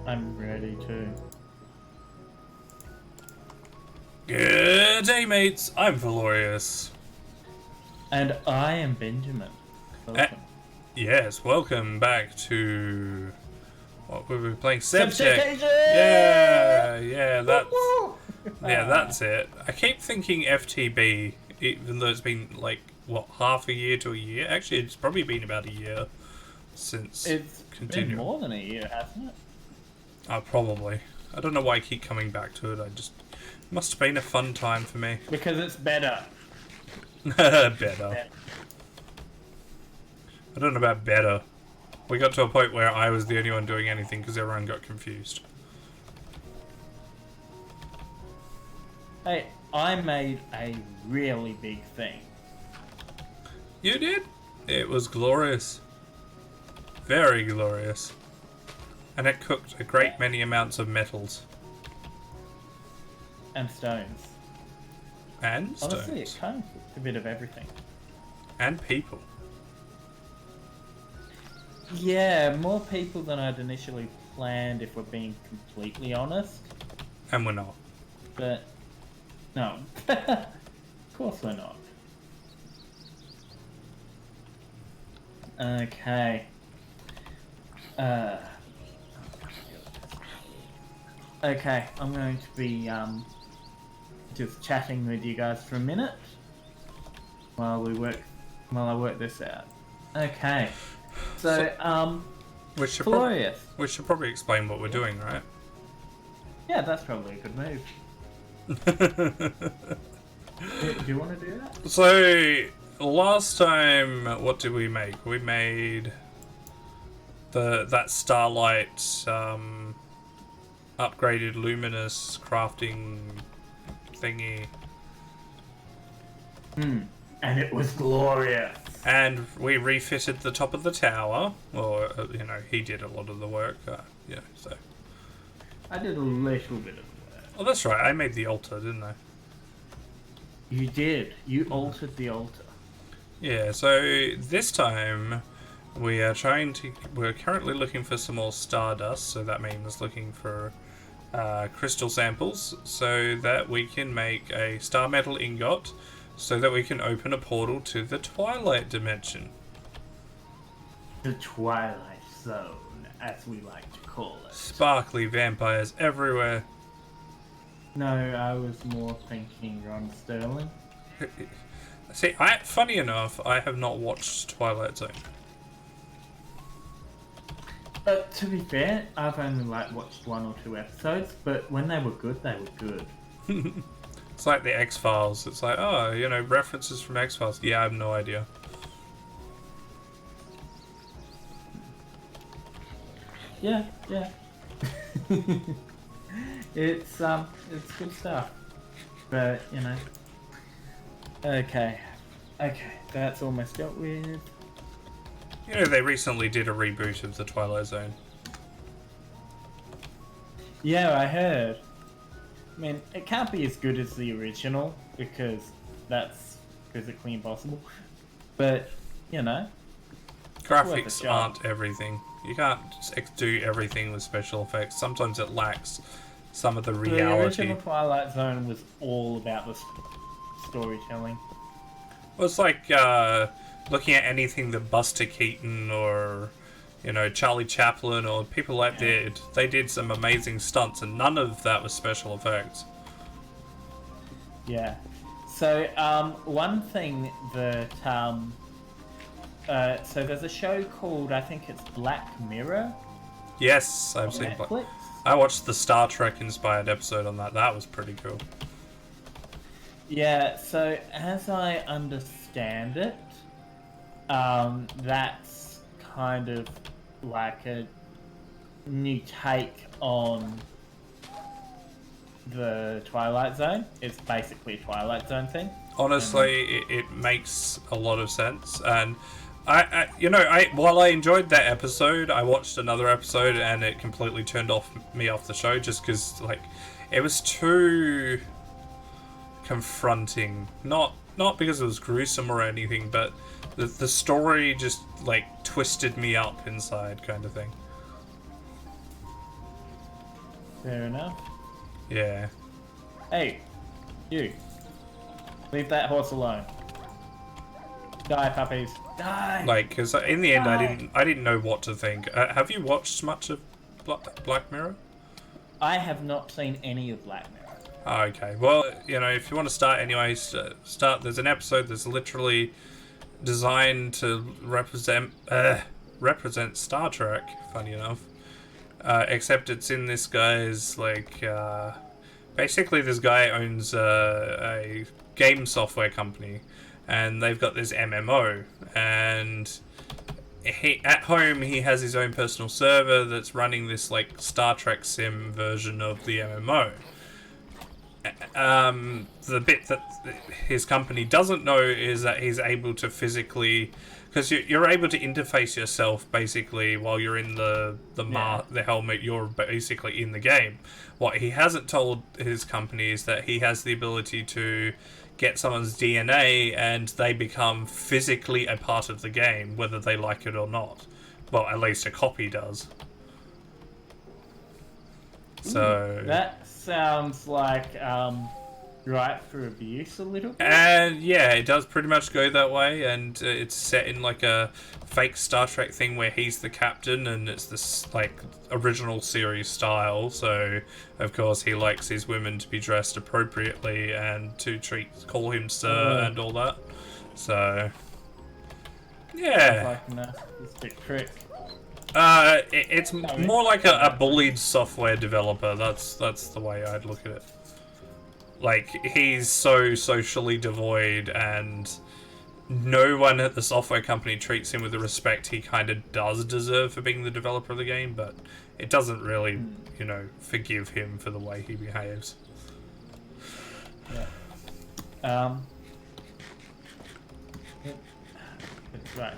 I'm ready to. Good day, mates. I'm Felorius. And I am Benjamin. Welcome. Yes, welcome back to what were we playing? Sevtech. Sevtech! Yeah, that's it. I keep thinking FTB, even though it's been like what, half a year to a year. Actually, it's probably been about a year since. It's been more than a year, hasn't it? Probably. I don't know why I keep coming back to it. It must have been a fun time for me. Because it's better. Better. I don't know about better. We got to a point where I was the only one doing anything because everyone got confused. Hey, I made a really big thing. You did? It was glorious. Very glorious. And it cooked a great many amounts of metals. And stones. And stones. Honestly, it kind of cooked a bit of everything. And people. Yeah, more people than I'd initially planned, if we're being completely honest. And we're not. But, no. Of course we're not. Okay. Okay, I'm going to be, just chatting with you guys for a minute. While I work this out. Okay. So, We should Felorius. we should probably explain what we're doing, right? Yeah, that's probably a good move. Do you want to do that? So, last time, what did we make? We made that Starlight upgraded luminous crafting thingy. And it was glorious. And we refitted the top of the tower. Or, he did a lot of the work. So. I did a little bit of work. Oh, that's right. I made the altar, didn't I? You did. You altered the altar. Yeah, so this time we're currently looking for some more stardust, so that means looking for crystal samples so that we can make a star metal ingot so that we can open a portal to the Twilight Dimension. The Twilight Zone, as we like to call it. Sparkly vampires everywhere. No, I was more thinking Ron Sterling. See, funny enough, I have not watched Twilight Zone. But to be fair, I've only watched 1 or 2 episodes, but when they were good, they were good. It's like the X-Files. It's like, references from X-Files. Yeah, I have no idea. Yeah. It's good stuff. But, Okay, that's almost dealt with. They recently did a reboot of the Twilight Zone. Yeah, I heard. I mean, it can't be as good as the original, because that's physically impossible. But, Graphics aren't everything. You can't do everything with special effects. Sometimes it lacks some of the reality. The original Twilight Zone was all about the storytelling. Well, it's like looking at anything that Buster Keaton or, Charlie Chaplin or people like that. They did some amazing stunts, and none of that was special effects. Yeah. So, one thing that, so there's a show called, I think it's Black Mirror. Yes, I've seen Netflix. I watched the Star Trek inspired episode on that. That was pretty cool. Yeah, so as I understand it, that's kind of like a new take on the Twilight Zone. It's basically a Twilight Zone thing. Honestly, it makes a lot of sense, and while I enjoyed that episode, I watched another episode and it completely turned me off the show just because it was too confronting. Not because it was gruesome or anything, but the story just twisted me up inside, kind of thing. Fair enough. Yeah. Hey, you. Leave that horse alone. Die, puppies. Die! Like, because in the end, Die! I didn't know what to think. Have you watched much of Black Mirror? I have not seen any of Black Mirror. Oh, okay. Well, you know, if you want to start anyway, start. There's an episode that's literally designed to represent Star Trek. Funny enough, except it's in this guy's like. Basically, this guy owns a game software company, and they've got this MMO, and at home he has his own personal server that's running this like Star Trek sim version of the MMO. The bit that his company doesn't know is that he's able to physically, because you're able to interface yourself basically while you're in the helmet. You're basically in the game. What he hasn't told his company is that he has the ability to get someone's DNA and they become physically a part of the game, whether they like it or not. Well, at least a copy does. So that sounds like ripe for abuse a little bit. And yeah, it does pretty much go that way, and it's set in like a fake Star Trek thing where he's the captain, and it's this like original series style. So of course he likes his women to be dressed appropriately and to call him sir and all that. So yeah, Sounds like a narcissistic trick. it's more like a bullied software developer. That's the way I'd look at it. Like, he's so socially devoid, and no one at the software company treats him with the respect he kind of does deserve for being the developer of the game, but it doesn't really, you know, forgive him for the way he behaves. Yeah. It's right.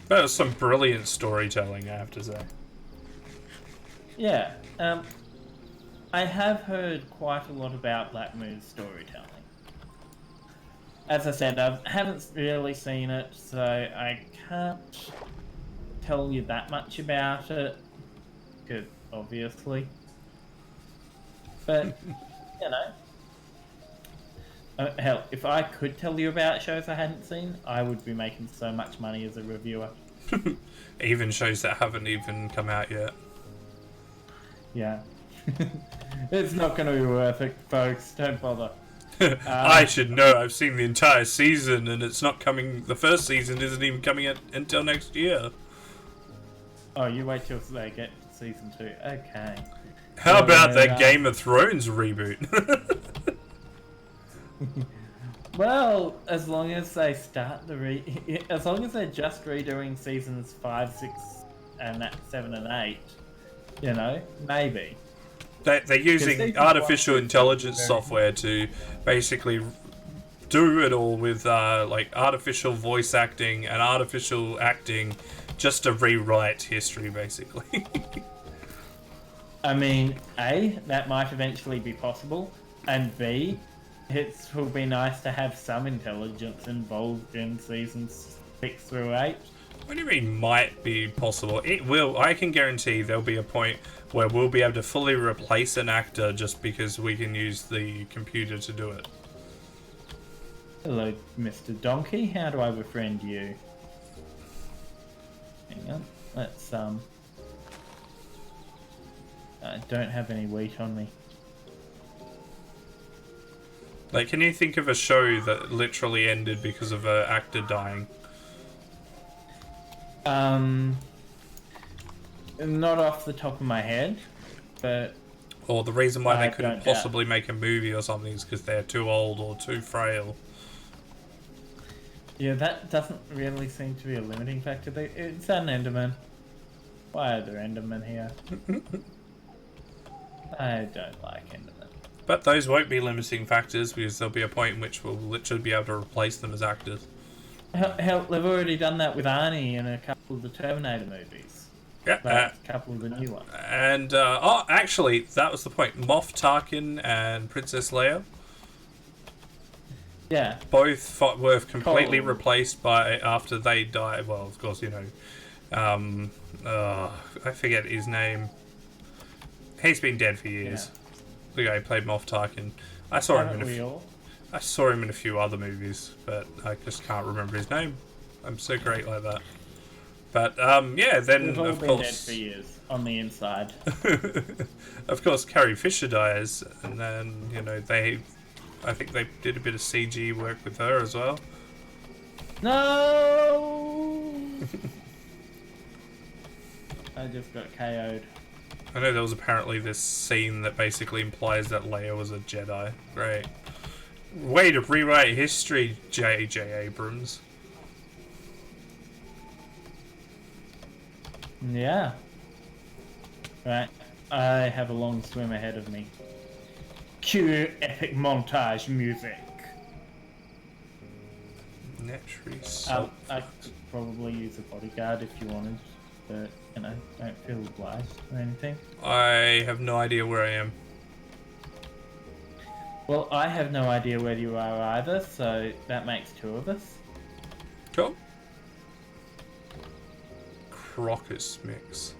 But it was some brilliant storytelling, I have to say. Yeah. I have heard quite a lot about Black Mirror's storytelling. As I said, I haven't really seen it, so I can't tell you that much about it, because obviously. But, you know, hell, if I could tell you about shows I hadn't seen, I would be making so much money as a reviewer. Even shows that haven't even come out yet. Yeah. It's not going to be worth it, folks. Don't bother. I should know. I've seen the entire season, and it's not coming. The first season isn't even coming out until next year. Oh, you wait till they get season 2. Okay. How about that Game of Thrones reboot? Well, as long as they start as long as they're just redoing seasons 5, 6, and 7 and 8, you know, maybe. They're using artificial intelligence software to basically do it all with like artificial voice acting and artificial acting just to rewrite history, basically. I mean, A, that might eventually be possible, and B, it will be nice to have some intelligence involved in seasons 6 through 8. What do you mean might be possible? It will. I can guarantee there'll be a point where we'll be able to fully replace an actor just because we can use the computer to do it. Hello, Mr. Donkey. How do I befriend you? Hang on. Let's, I don't have any wheat on me. Like, can you think of a show that literally ended because of an actor dying? Not off the top of my head, but... Or the reason why they couldn't possibly make a movie or something is because they're too old or too frail. Yeah, that doesn't really seem to be a limiting factor. It's an Enderman. Why are there Endermen here? I don't like Endermen. But those won't be limiting factors because there'll be a point in which we'll literally be able to replace them as actors. Hell, they've already done that with Arnie in a couple of the Terminator movies. Yeah, a couple of the new ones. And oh, actually, that was the point. Moff Tarkin and Princess Leia. Yeah. Both were completely replaced by after they died. Well, of course, you know, I forget his name. He's been dead for years. The guy who played Moff Tarkin. I saw him Haven't we all? I saw him in a few other movies, but I just can't remember his name. I'm so great like that. But yeah, then We've all of been course, dead for years on the inside. of course, Carrie Fisher dies, and then you know I think they did a bit of CG work with her as well. No! I just got KO'd. I know there was apparently this scene that basically implies that Leia was a Jedi. Great. Way to rewrite history, J.J. Abrams. Yeah. Right. I have a long swim ahead of me. Cue epic montage music. Naturally so. I could probably use a bodyguard if you wanted, but, you know, don't feel obliged or anything. I have no idea where I am. Well, I have no idea where you are either, so that makes two of us. Cool. Crocus mix.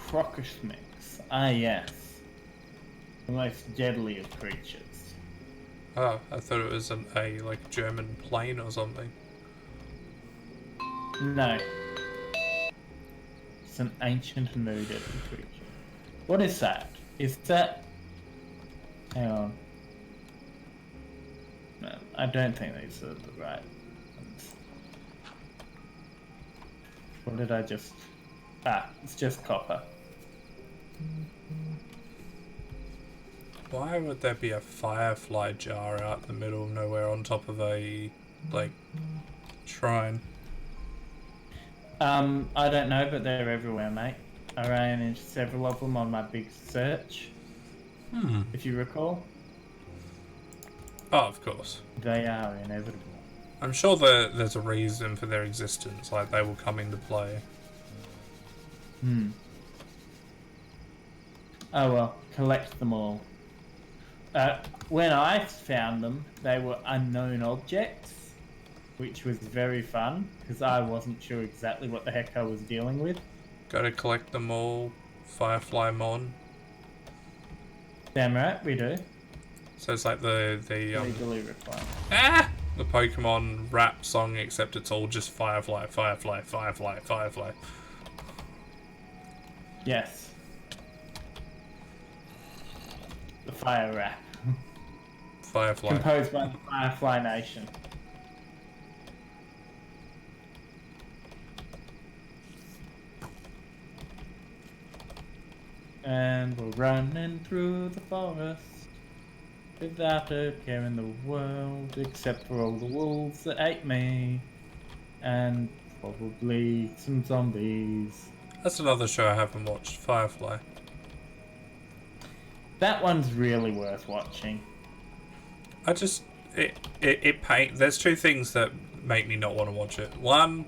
Crocus mix. Ah, yes. The most deadly of creatures. Oh, I thought it was a like German plane or something. No. It's an ancient and very deadly creature. What is that? Is that... Hang on. No, I don't think these are the right ones. What did I just... Ah, it's just copper. Why would there be a firefly jar out in the middle of nowhere on top of a, like, shrine? I don't know, but they're everywhere, mate. I ran into several of them on my big search. If you recall. Oh, of course. They are inevitable. I'm sure that there's a reason for their existence, like they will come into play. Oh well, collect them all. When I found them, they were unknown objects, which was very fun, because I wasn't sure exactly what the heck I was dealing with. Gotta collect them all, Firefly Mon. Damn right, we do. So it's like the Legally required. the Pokemon rap song, except it's all just Firefly, Firefly, Firefly, Firefly. Yes. The Fire Rap. Firefly. Composed by the Firefly Nation. And we're running through the forest without a care in the world, except for all the wolves that ate me, and probably some zombies. That's another show I haven't watched, Firefly. That one's really worth watching. I just there's two things that make me not want to watch it. One,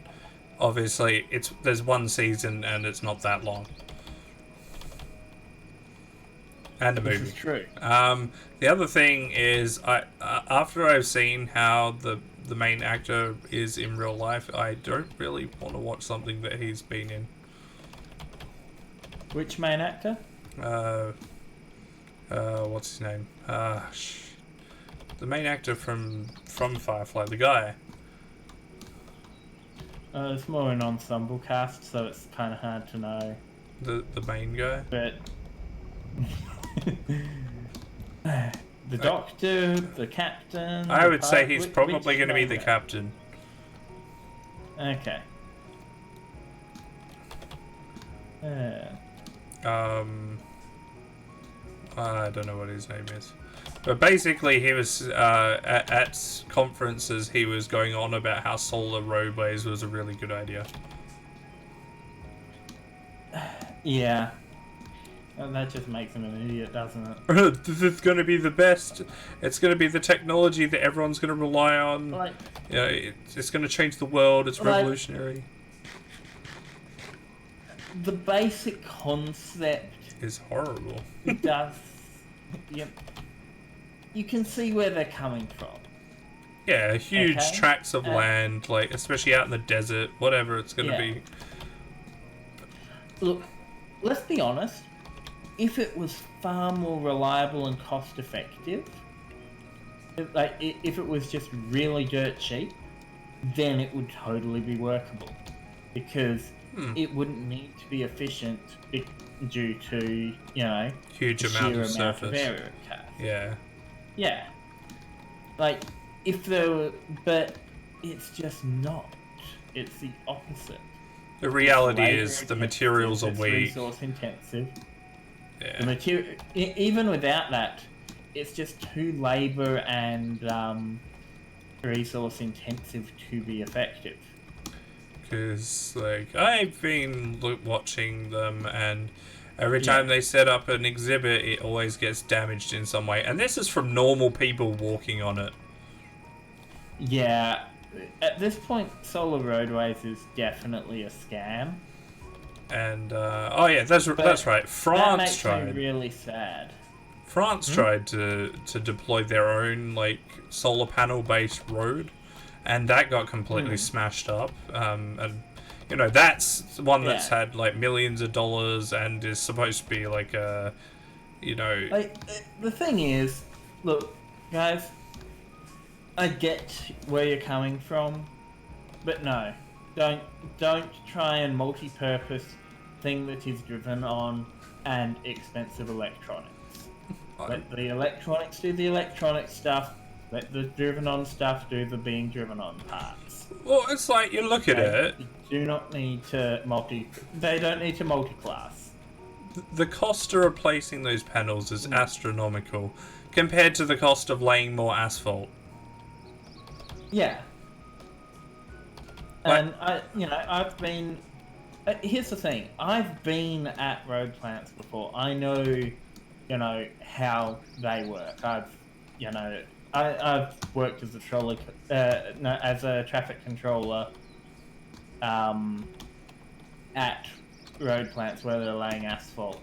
obviously, there's one season and it's not that long. And a movie. This is true. The other thing is, after I've seen how the main actor is in real life, I don't really want to watch something that he's been in. Which main actor? What's his name? The main actor from Firefly, the guy. It's more an ensemble cast, so it's kind of hard to know. The main guy. But the doctor, the captain. I would say he's probably going to be the captain. Okay. I don't know what his name is. But basically, he was at conferences. He was going on about how solar roadways was a really good idea. Yeah, and that just makes him an idiot, doesn't it? This is going to be the best. It's going to be the technology that everyone's going to rely on. Like, you know, it's going to change the world. It's revolutionary. The basic concept Is horrible. does. Yep. You can see where they're coming from. Yeah, huge Okay? tracts of land, like especially out in the desert, whatever it's going to Yeah. be. Look, let's be honest. If it was far more reliable and cost effective, if it was just really dirt cheap, then it would totally be workable because it wouldn't need to be efficient due to, Huge the amount sheer of amount of surface. area it covers. Yeah. Yeah. Like, if there were, but it's just not. It's the opposite. The It's reality labor is the intensive, materials are it's weak. resource intensive. Yeah. The material, even without that, it's just too labor and resource intensive to be effective. Because, like, I've been watching them, and every time Yeah. they set up an exhibit, it always gets damaged in some way. And this is from normal people walking on it. Yeah. At this point, solar roadways is definitely a scam. And oh yeah, that's right. That France makes me tried. really sad. France tried to deploy their own like solar panel based road, and that got completely smashed up. And you know that's one that's Yeah. had like millions of dollars and is supposed to be like a, you know, Like, the thing is, look, guys, I get where you're coming from, but no, don't try and multi-purpose thing that is driven on and expensive electronics. Let the electronics do the electronic stuff. Let the driven on stuff do the being driven on parts. well, it's like you look at Okay? it. You do not need to They don't need to multi-class. The cost of replacing those panels is astronomical compared to the cost of laying more asphalt. Yeah. Like, And I've been. Here's the thing. I've been at road plants before. I know, how they work. I've worked as a as a traffic controller, at road plants where they're laying asphalt,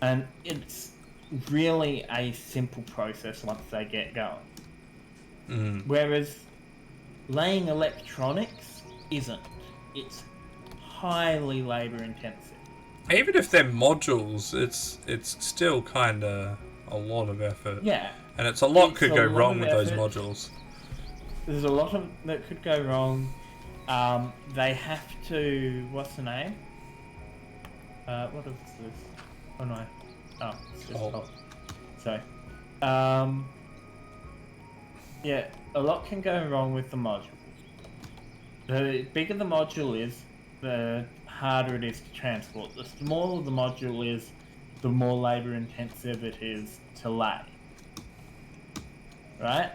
and it's really a simple process once they get going. Whereas laying electronics isn't. It's highly labor intensive. even if they're modules, it's still kind of a lot of effort. Yeah. And it's a lot It's could a go lot wrong of with those effort. modules. There's a lot of that could go wrong. They have to. What's the name? What is this? Oh no. Oh, it's just Sorry. Yeah, a lot can go wrong with the module. The bigger the module is, the harder it is to transport. The smaller the module is, the more labor intensive it is to lay. Right?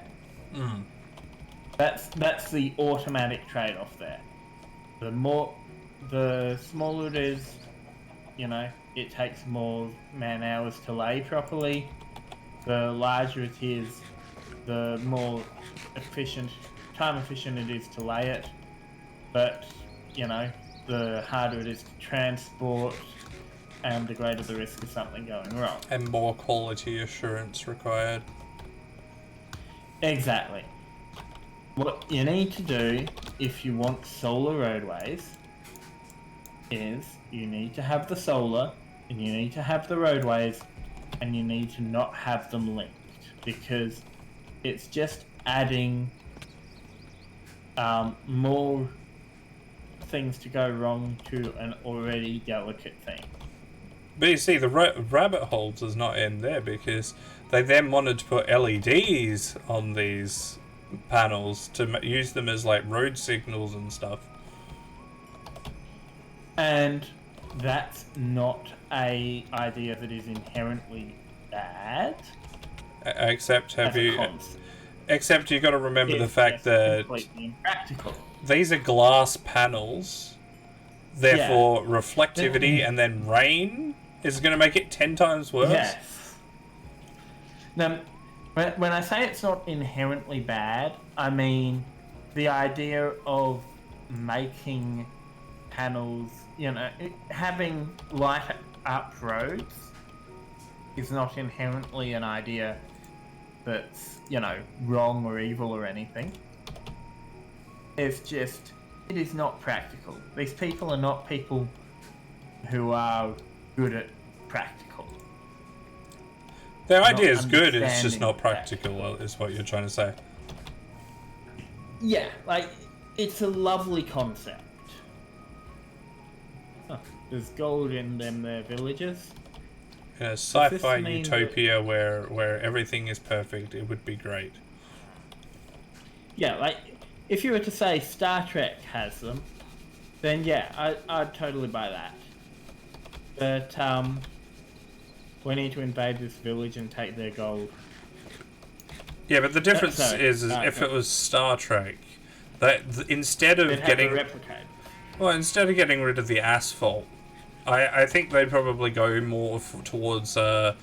That's the automatic trade-off there. The smaller it is, it takes more man hours to lay properly. The larger it is, the more time efficient it is to lay it. But, the harder it is to transport, and the greater the risk of something going wrong. And more quality assurance required. Exactly. What you need to do if you want solar roadways is you need to have the solar, and you need to have the roadways, and you need to not have them linked, because it's just adding more things to go wrong to an already delicate thing. But you see, the rabbit holes is not in there because they then wanted to put LEDs on these panels to use them as like road signals and stuff. And that's not a idea that is inherently bad. Except as a concept. Except you got to remember the It's fact just that completely impractical. these are glass panels, therefore reflectivity and then rain is going to make it 10 times worse. Yes. Now, when I say it's not inherently bad, I mean the idea of making panels, having light up roads is not inherently an idea that's, you know, wrong or evil or anything. It's just, it is not practical. These people are not people who are good at practical. Their Not idea is good, it's just understanding not practical, is what you're trying to say. Yeah, like, it's a lovely concept. Oh, there's gold in them there villages. In a sci-fi mean utopia where everything is perfect, it would be great. Yeah, like, if you were to say Star Trek has them, then yeah, I'd totally buy that. But, we need to invade this village and take their gold. Yeah, but the difference Sorry, is if it was Star Trek, that instead of They'd have getting to replicate. well, instead of getting rid of the asphalt, I think they'd probably go more towards a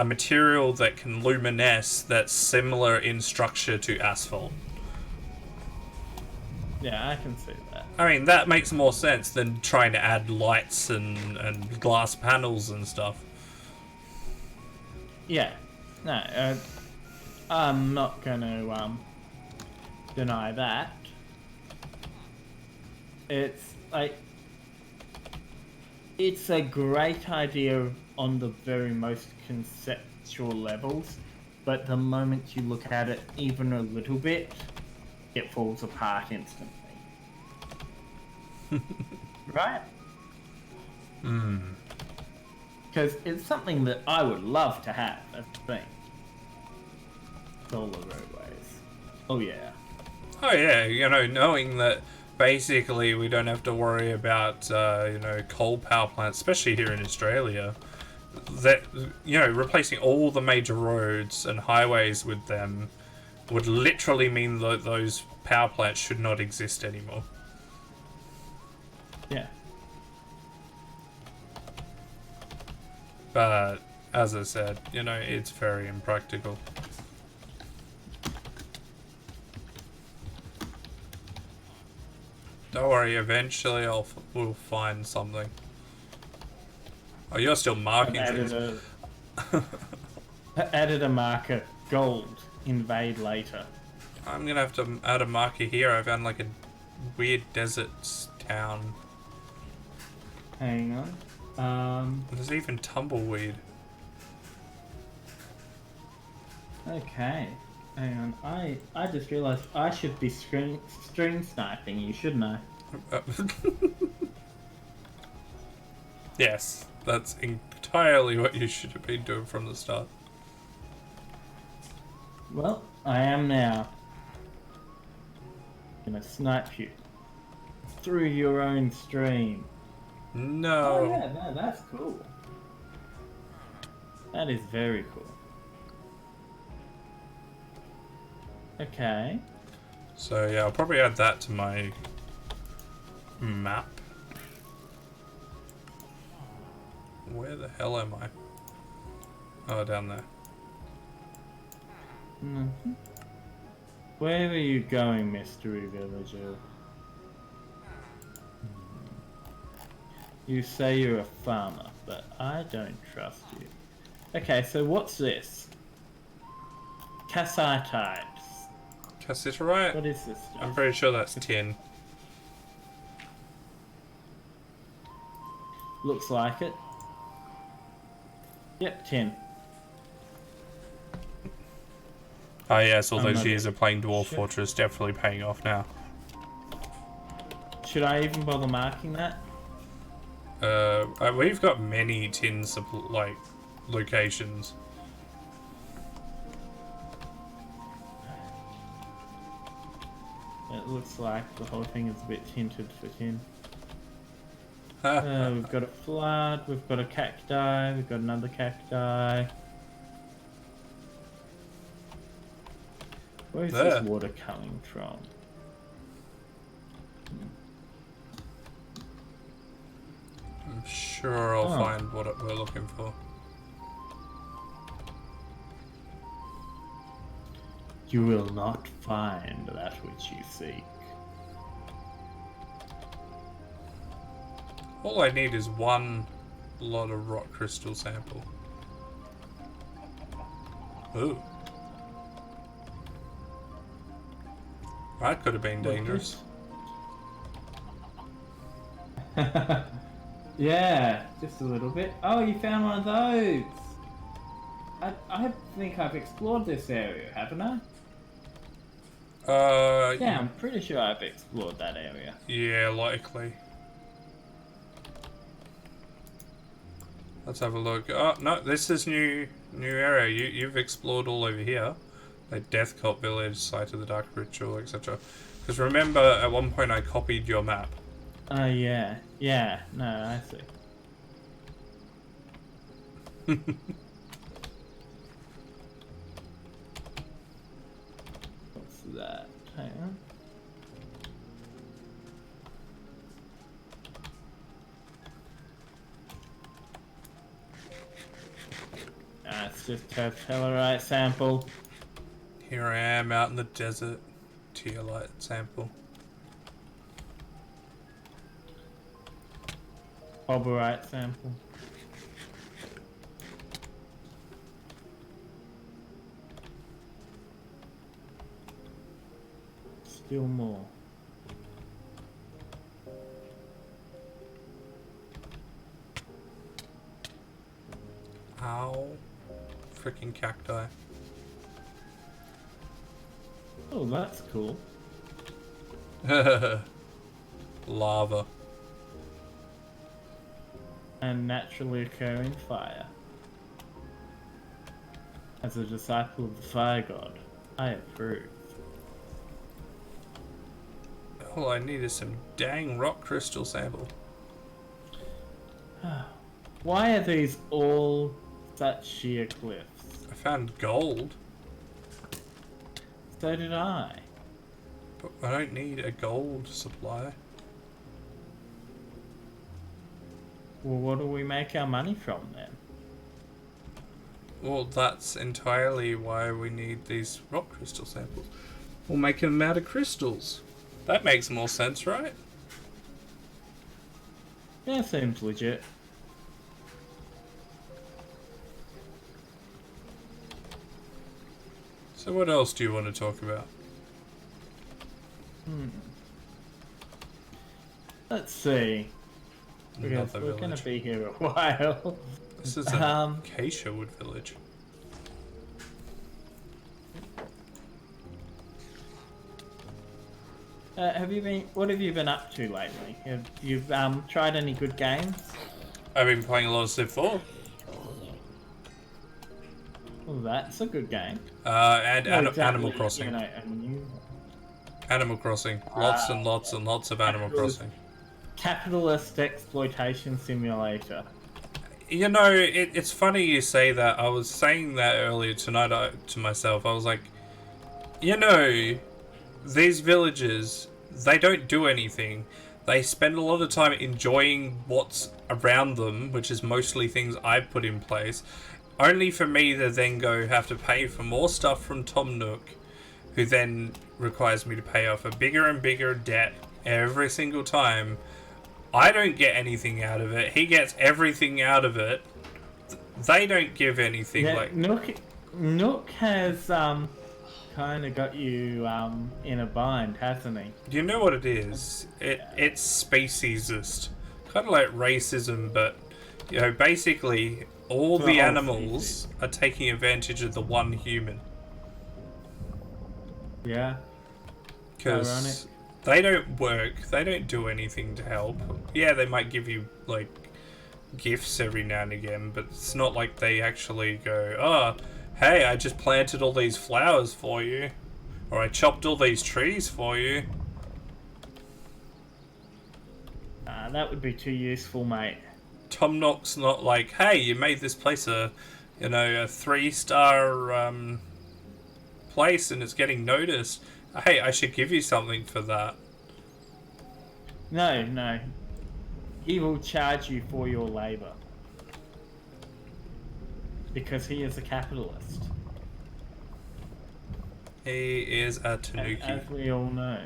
material that can luminesce that's similar in structure to asphalt. Yeah, I can see that. I mean, that makes more sense than trying to add lights and glass panels and stuff. Yeah. No, I'm not gonna, deny that. It's, like, it's a great idea on the very most conceptual levels, but the moment you look at it even a little bit, it falls apart instantly. Right? Because it's something that I would love to have as a thing. Solar roadways. Oh yeah. Oh yeah, you know, knowing that basically we don't have to worry about you know, coal power plants, especially here in Australia. That, you know, replacing all the major roads and highways with them would literally mean that those power plants should not exist anymore. Yeah. But as I said, you know, it's very impractical. Don't worry, eventually we'll find something. Oh, you're still marking things. Added a marker. Gold. Invade later. I'm gonna have to add a marker here. I found like a weird desert town. Hang on. There's even tumbleweed. Okay. Hang on. I just realised I should be stream sniping you, shouldn't I? Yes, that's entirely what you should have been doing from the start. Well, I am now. Gonna snipe you. Through your own stream. No. Oh yeah, no, that's cool. That is very cool. Okay. So yeah, I'll probably add that to my map. Where the hell am I? Oh, down there. Mm-hmm. Where are you going, mystery villager? You say you're a farmer, but I don't trust you. Okay, so what's this? Cassiterite. Cassiterite? What is this stuff? I'm pretty sure that's tin. Looks like it. Yep, tin. Oh yes, all those Another years of playing Dwarf shit. Fortress definitely paying off now. Should I even bother marking that? We've got many tin like locations. It looks like the whole thing is a bit tinted for tin. We've got a flood, we've got a cacti, we've got another cacti. Where is this water coming from? I'm sure I'll find what we're looking for. You will not find that which you seek. All I need is one lot of rock crystal sample. Ooh. That could have been dangerous. Yeah, just a little bit. Oh, you found one of those. I think I've explored this area, haven't I? Yeah, I'm pretty sure I've explored that area. Yeah, likely. Let's have a look. Oh no, this is new area. You've explored all over here, like Death Cult Village, Site of the Dark Ritual, etc. Because remember, at one point I copied your map. Oh yeah, yeah. No, I see. What's that? Hang on. It's just a Felorius sample. Here I am out in the desert. Teolite sample. Oberite sample. Still more. Ow. Freaking cacti. Oh, that's cool. Lava. And naturally occurring fire. As a disciple of the fire god, I approve. All I need is some dang rock crystal sample. Why are these all such sheer cliffs? I found gold, So did I. but I don't need a gold supply. Well, what do we make our money from then? Well, that's entirely why we need these rock crystal samples. We'll make them out of crystals. That makes more sense, right? Yeah, seems legit. So what else do you want to talk about? Let's see. Because Another we're going village. to be here a while. This is an acacia wood village. What have you been up to lately? Have you tried any good games? I've been playing a lot of Civ 4. Well, that's a good game. And Well, Animal exactly, Crossing. You know, a new Animal Crossing. Lots and lots and lots of Animal Crossing. capitalist exploitation simulator. You know, it's funny you say that. I was saying that earlier tonight to myself. I was like, you know, these villages, they don't do anything. They spend a lot of time enjoying what's around them, which is mostly things I've put in place, only for me to then have to pay for more stuff from Tom Nook, who then requires me to pay off a bigger and bigger debt every single time. I don't get anything out of it. He gets everything out of it. They don't give anything. Yeah, like Nook has kind of got you in a bind, hasn't he? Do you know what it is? It's speciesist, kind of like racism, but you know, basically all the animals are taking advantage of the one human. Yeah. Because they don't work, they don't do anything to help. Yeah, they might give you like gifts every now and again, but it's not like they actually go, oh, hey, I just planted all these flowers for you, or I chopped all these trees for you. That would be too useful, mate. Tom Nook's not like, hey, you made this place a 3-star place and it's getting noticed. Hey, I should give you something for that. No. He will charge you for your labour. Because he is a capitalist. He is a Tanuki. As we all know.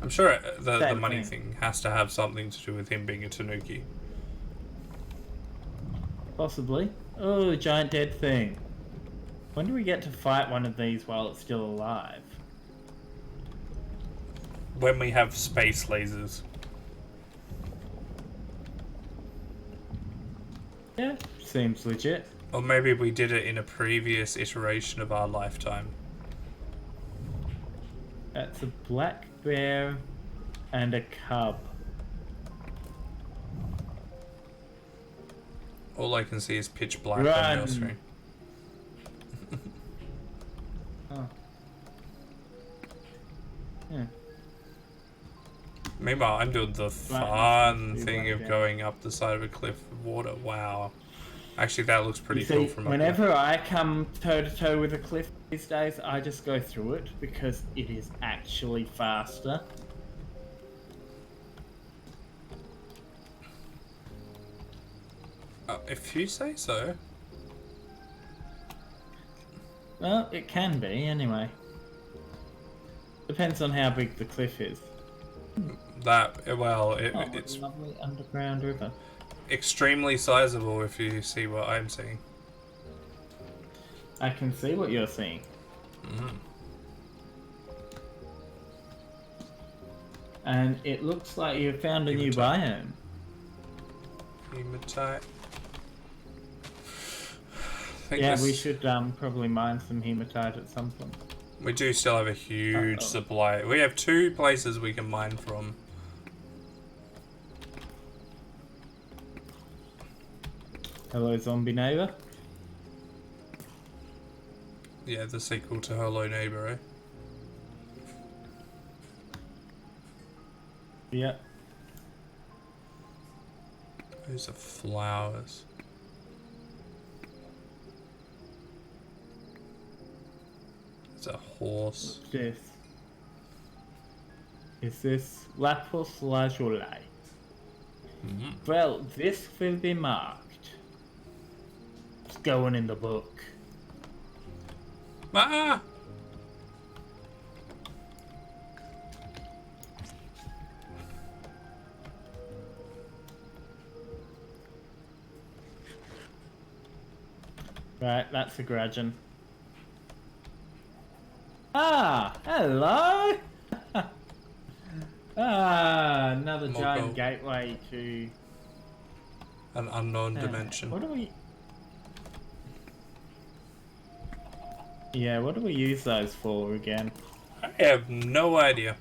I'm sure the money thing has to have something to do with him being a Tanuki. Possibly. Oh, giant dead thing. When do we get to fight one of these while it's still alive? When we have space lasers. Yeah, seems legit. Or maybe we did it in a previous iteration of our lifetime. That's a black bear and a cub. All I can see is pitch black on Run. your screen. Oh. Yeah. Meanwhile, I'm doing the fun thing of going up the side of a cliff of water. Wow. Actually, that looks pretty cool from up there. Whenever I come toe to toe with a cliff these days, I just go through it because it is actually faster. If you say so. Well, it can be, anyway. Depends on how big the cliff is. It's a lovely underground river. Extremely sizable if you see what I'm seeing. I can see what you're seeing. And it looks like you've found a new biome. Hematite. Yeah, we should probably mine some hematite at some point. We do still have a huge supply. We have 2 places we can mine from. Hello, zombie neighbor. Yeah, the sequel to Hello Neighbor, eh? Yep. Those are flowers. It's a horse. What's this? Is this lapis lazuli? Well, this will be marked. It's going in the book. Ah! Right, that's a gradgeon. Ah, hello! Another giant gateway to an unknown dimension. What do we... Yeah, what do we use those for again? I have no idea.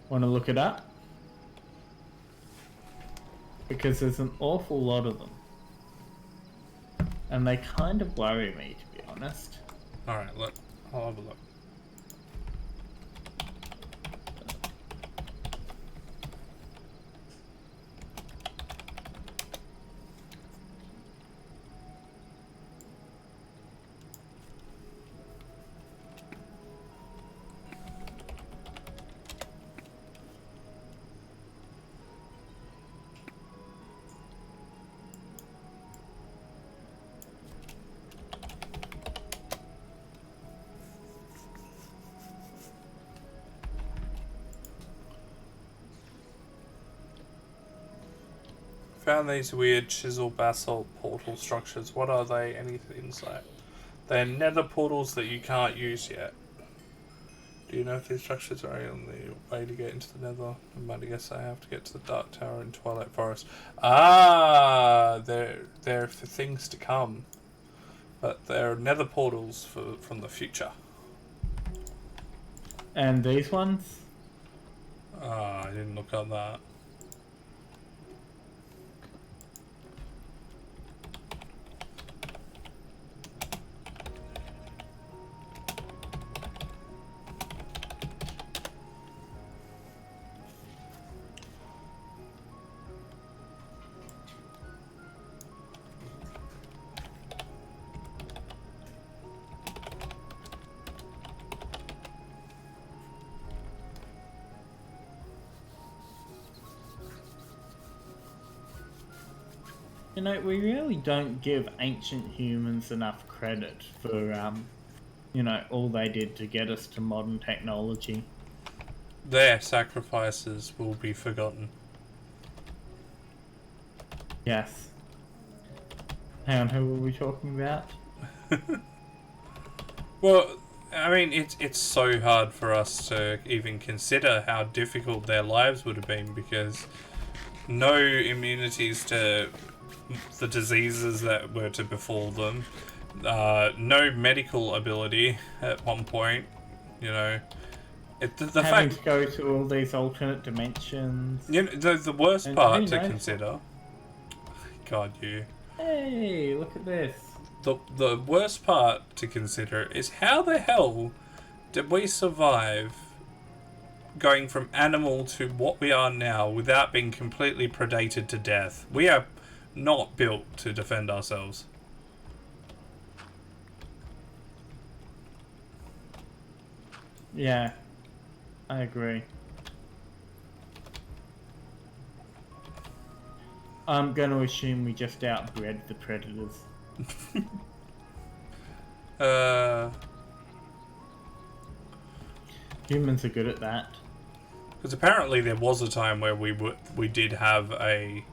Want to look it up? Because there's an awful lot of them. And they kind of worry me, to be honest. Alright, look. I'll have a look. Found these weird chisel basalt portal structures. What are they? Any insight? They're nether portals that you can't use yet. Do you know if these structures are on the way to get into the nether? I might guess I have to get to the Dark Tower in Twilight Forest. Ah, they're for things to come. But they're nether portals from the future. And these ones? Ah, I didn't look at that. You know, we really don't give ancient humans enough credit for, you know, all they did to get us to modern technology. Their sacrifices will be forgotten. Yes. Hang on, who were we talking about? Well, I mean, it's so hard for us to even consider how difficult their lives would have been, because no immunities to the diseases that were to befall them, no medical ability at one point, you know. The Having fact, to go to all these alternate dimensions. you know, the worst And part who to knows? consider. God, you. Hey, look at this. The worst part to consider is how the hell did we survive going from animal to what we are now without being completely predated to death? We are not built to defend ourselves. Yeah, I agree. I'm going to assume we just outbred the predators. Humans are good at that. Because apparently there was a time where we did have a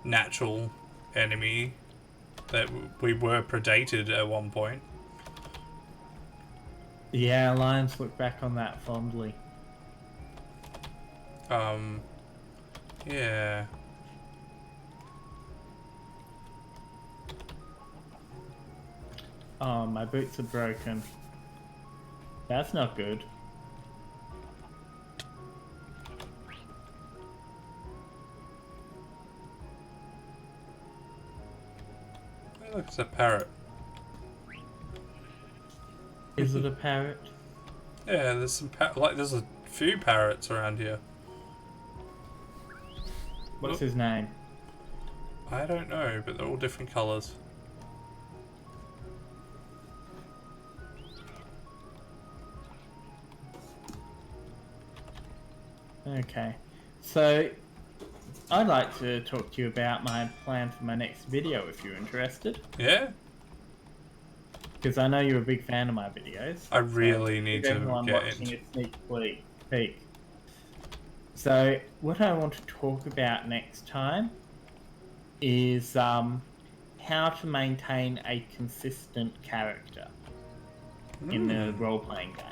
natural enemy that we were predated at one point. Yeah, lions look back on that fondly. Yeah. Oh, my boots are broken. That's not good. Hey, look, it's a parrot. Is it a parrot? Yeah, there's some there's a few parrots around here. What's his name? I don't know, but they're all different colours. Okay. So, I'd like to talk to you about my plan for my next video if you're interested. Yeah? Because I know you're a big fan of my videos. I really need to everyone get watching into... a sneak peek. So, what I want to talk about next time is how to maintain a consistent character in the role-playing game.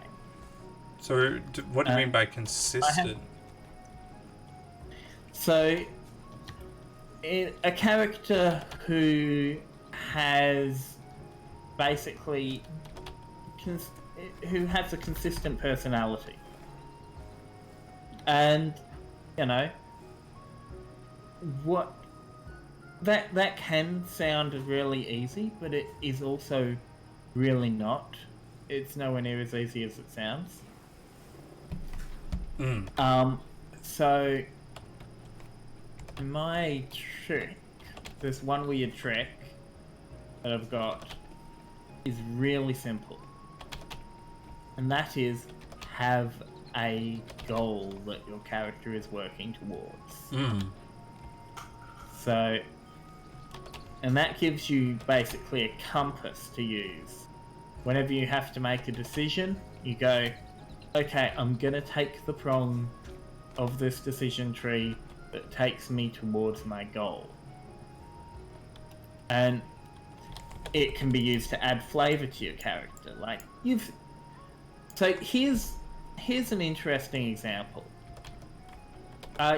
So, what do you mean by consistent? So, a character who has basically who has a consistent personality, and you know what that can sound really easy, but it is also really not. It's nowhere near as easy as it sounds. So my trick, this one weird trick that I've got, is really simple. And that is have a goal that your character is working towards. So, and that gives you basically a compass to use. Whenever you have to make a decision, you go, okay, I'm gonna take the prong of this decision tree that takes me towards my goal. And it can be used to add flavour to your character. Like, so here's an interesting example.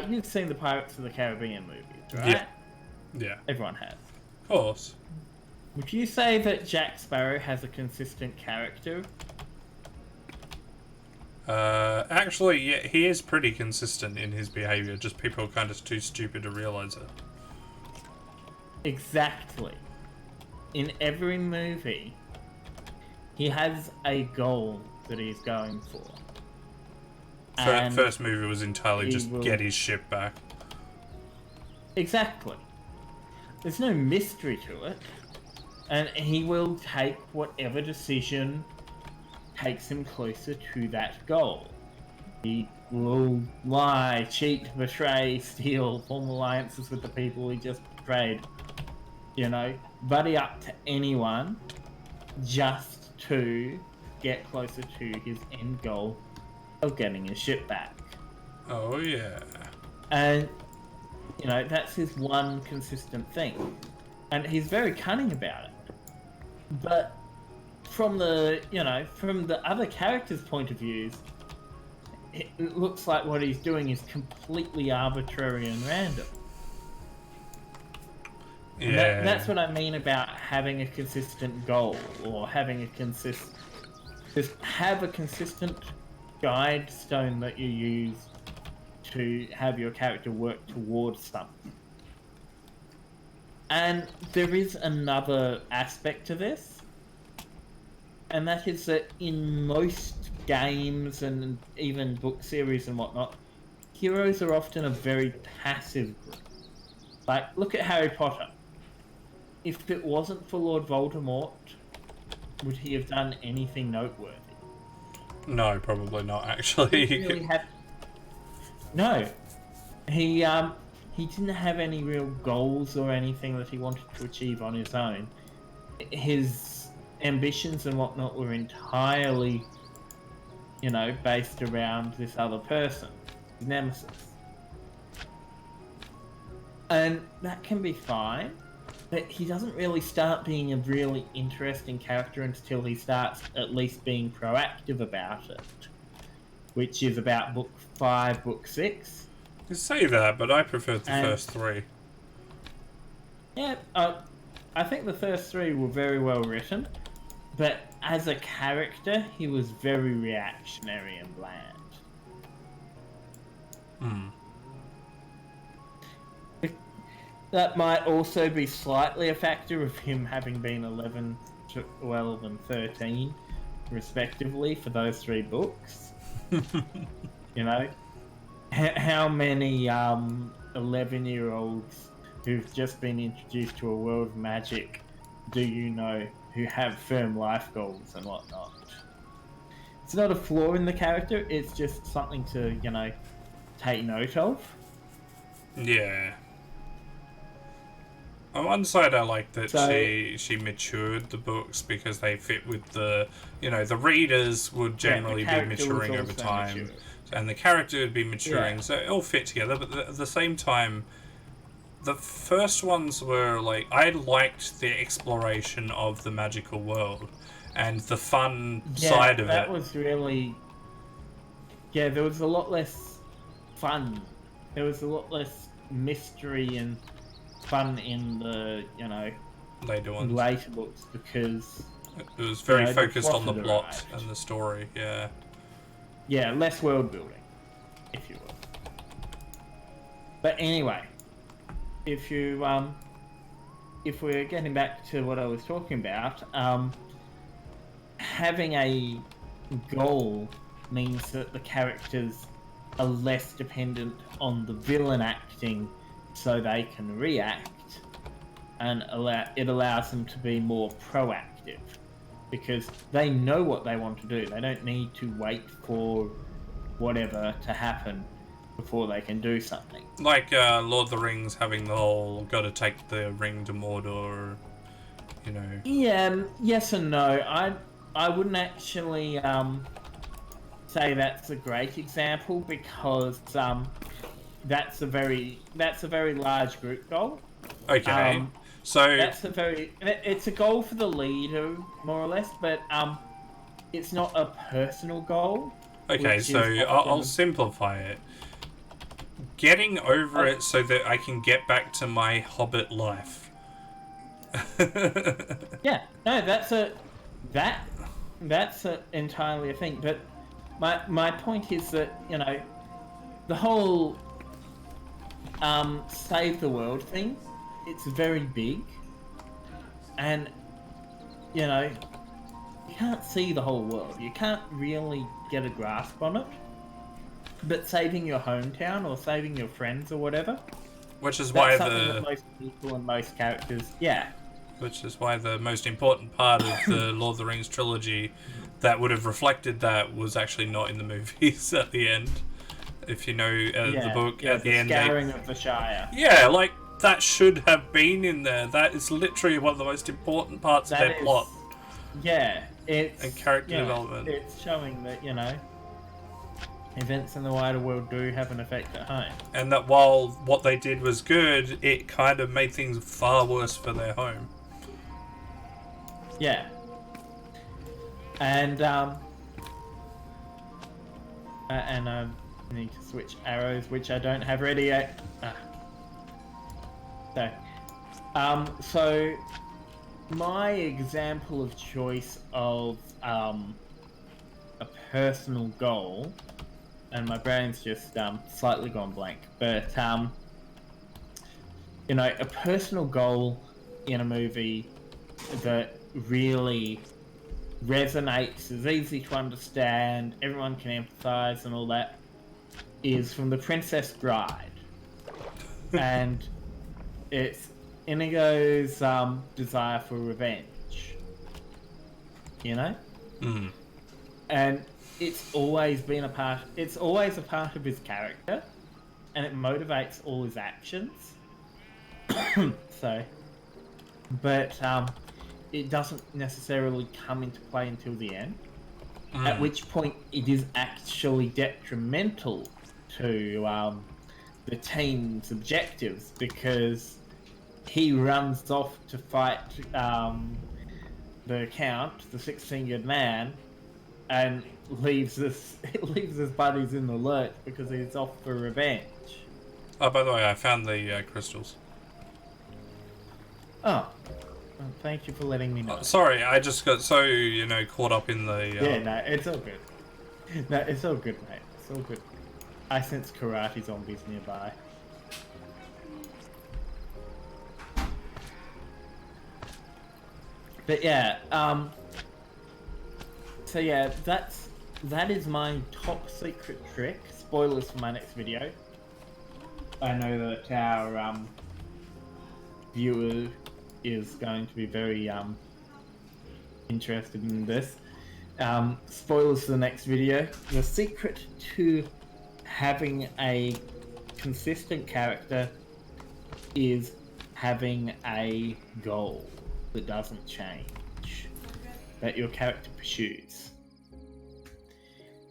You've seen the Pirates of the Caribbean movies, right? Yeah. Everyone has. Of course. Would you say that Jack Sparrow has a consistent character? Actually, yeah, he is pretty consistent in his behaviour, just people are kind of too stupid to realise it. Exactly. In every movie, he has a goal that he's going for. First movie was entirely just get his ship back. Exactly. There's no mystery to it. And he will take whatever decision takes him closer to that goal. He will lie, cheat, betray, steal, form alliances with the people he just betrayed. You know, buddy up to anyone just to get closer to his end goal of getting his ship back. Oh, yeah. And You know, that's his one consistent thing. And he's very cunning about it. But from the, you know, from the other characters' point of views, it looks like what he's doing is completely arbitrary and random. Yeah. And that's what I mean about having a consistent goal, or having a just have a consistent guide stone that you use to have your character work towards something. And there is another aspect to this, and that is that in most games and even book series and whatnot, heroes are often a very passive group. Like, look at Harry Potter. If it wasn't for Lord Voldemort, would he have done anything noteworthy? No, probably not, actually. He really had... No. He didn't have any real goals or anything that he wanted to achieve on his own. His ambitions and whatnot were entirely, you know, based around this other person, his nemesis. And that can be fine, but he doesn't really start being a really interesting character until he starts at least being proactive about it, which is about book 5, book 6. You say that, but I preferred the first 3. Yeah, I think the first 3 were very well written, but as a character, he was very reactionary and bland. Hmm. That might also be slightly a factor of him having been 11, 12, and 13, respectively, for those 3 books. You know? How many 11-year-olds who've just been introduced to a world of magic do you know who have firm life goals and whatnot? It's not a flaw in the character, it's just something to, you know, take note of. Yeah. On one side, I like that she matured the books because they fit with the, you know, the readers would generally be maturing over time, and the character would be maturing, so it all fit together. But at the same time, the first ones were like, I liked the exploration of the magical world and the fun side of it. That was really, there was a lot less fun. There was a lot less mystery and fun in the, you know, later books, because it was very focused on the plot and the story. Yeah, less world building, if you will. But anyway, if we're getting back to what I was talking about, having a goal means that the characters are less dependent on the villain acting, so they can react, and it allows them to be more proactive, because they know what they want to do. They don't need to wait for whatever to happen before they can do something. Like Lord of the Rings having the whole gotta take the ring to Mordor, you know. Yeah, yes and no. I wouldn't actually say that's a great example, because that's a very large group goal. Okay, so it's a goal for the leader, more or less, but it's not a personal goal. Okay, so I'll simplify it. Getting over it so that I can get back to my Hobbit life. Yeah, no, that's entirely a thing. But my point is that, you know, the whole save the world thing, it's very big, and, you know, you can't see the whole world. You can't really get a grasp on it. But saving your hometown or saving your friends or whatever, which is why that most people and most characters, which is why the most important part of the Lord of the Rings trilogy that would have reflected that was actually not in the movies at the end. If you know the book, at the end, Scouring of the Shire. Yeah, like, that should have been in there. That is literally one of the most important parts of their plot. Yeah, it's and character development. It's showing that, you know, events in the wider world do have an effect at home. And that while what they did was good, it kind of made things far worse for their home. Yeah. And I need to switch arrows, which I don't have ready yet. So my example of choice of a personal goal, and my brain's just slightly gone blank, but you know, a personal goal in a movie that really resonates, is easy to understand, everyone can empathize and all that, is from The Princess Bride. And it's Inigo's desire for revenge. You know? Mm. And it's always a part of his character, and it motivates all his actions. But it doesn't necessarily come into play until the end, at which point it is actually detrimental to the team's objectives, because he runs off to fight the Count, the six-fingered man, and leaves his buddies in the lurch because he's off for revenge. Oh, by the way, I found the crystals. Oh. Well, thank you for letting me know. Sorry, I just got so, caught up in the... Yeah, no, it's all good. No, it's all good, mate. It's all good. I sense karate zombies nearby. But yeah, so yeah, that is my top secret trick. Spoilers for my next video. I know that our viewer is going to be very interested in this. Spoilers for the next video. The secret to having a consistent character is having a goal that doesn't change, that your character pursues.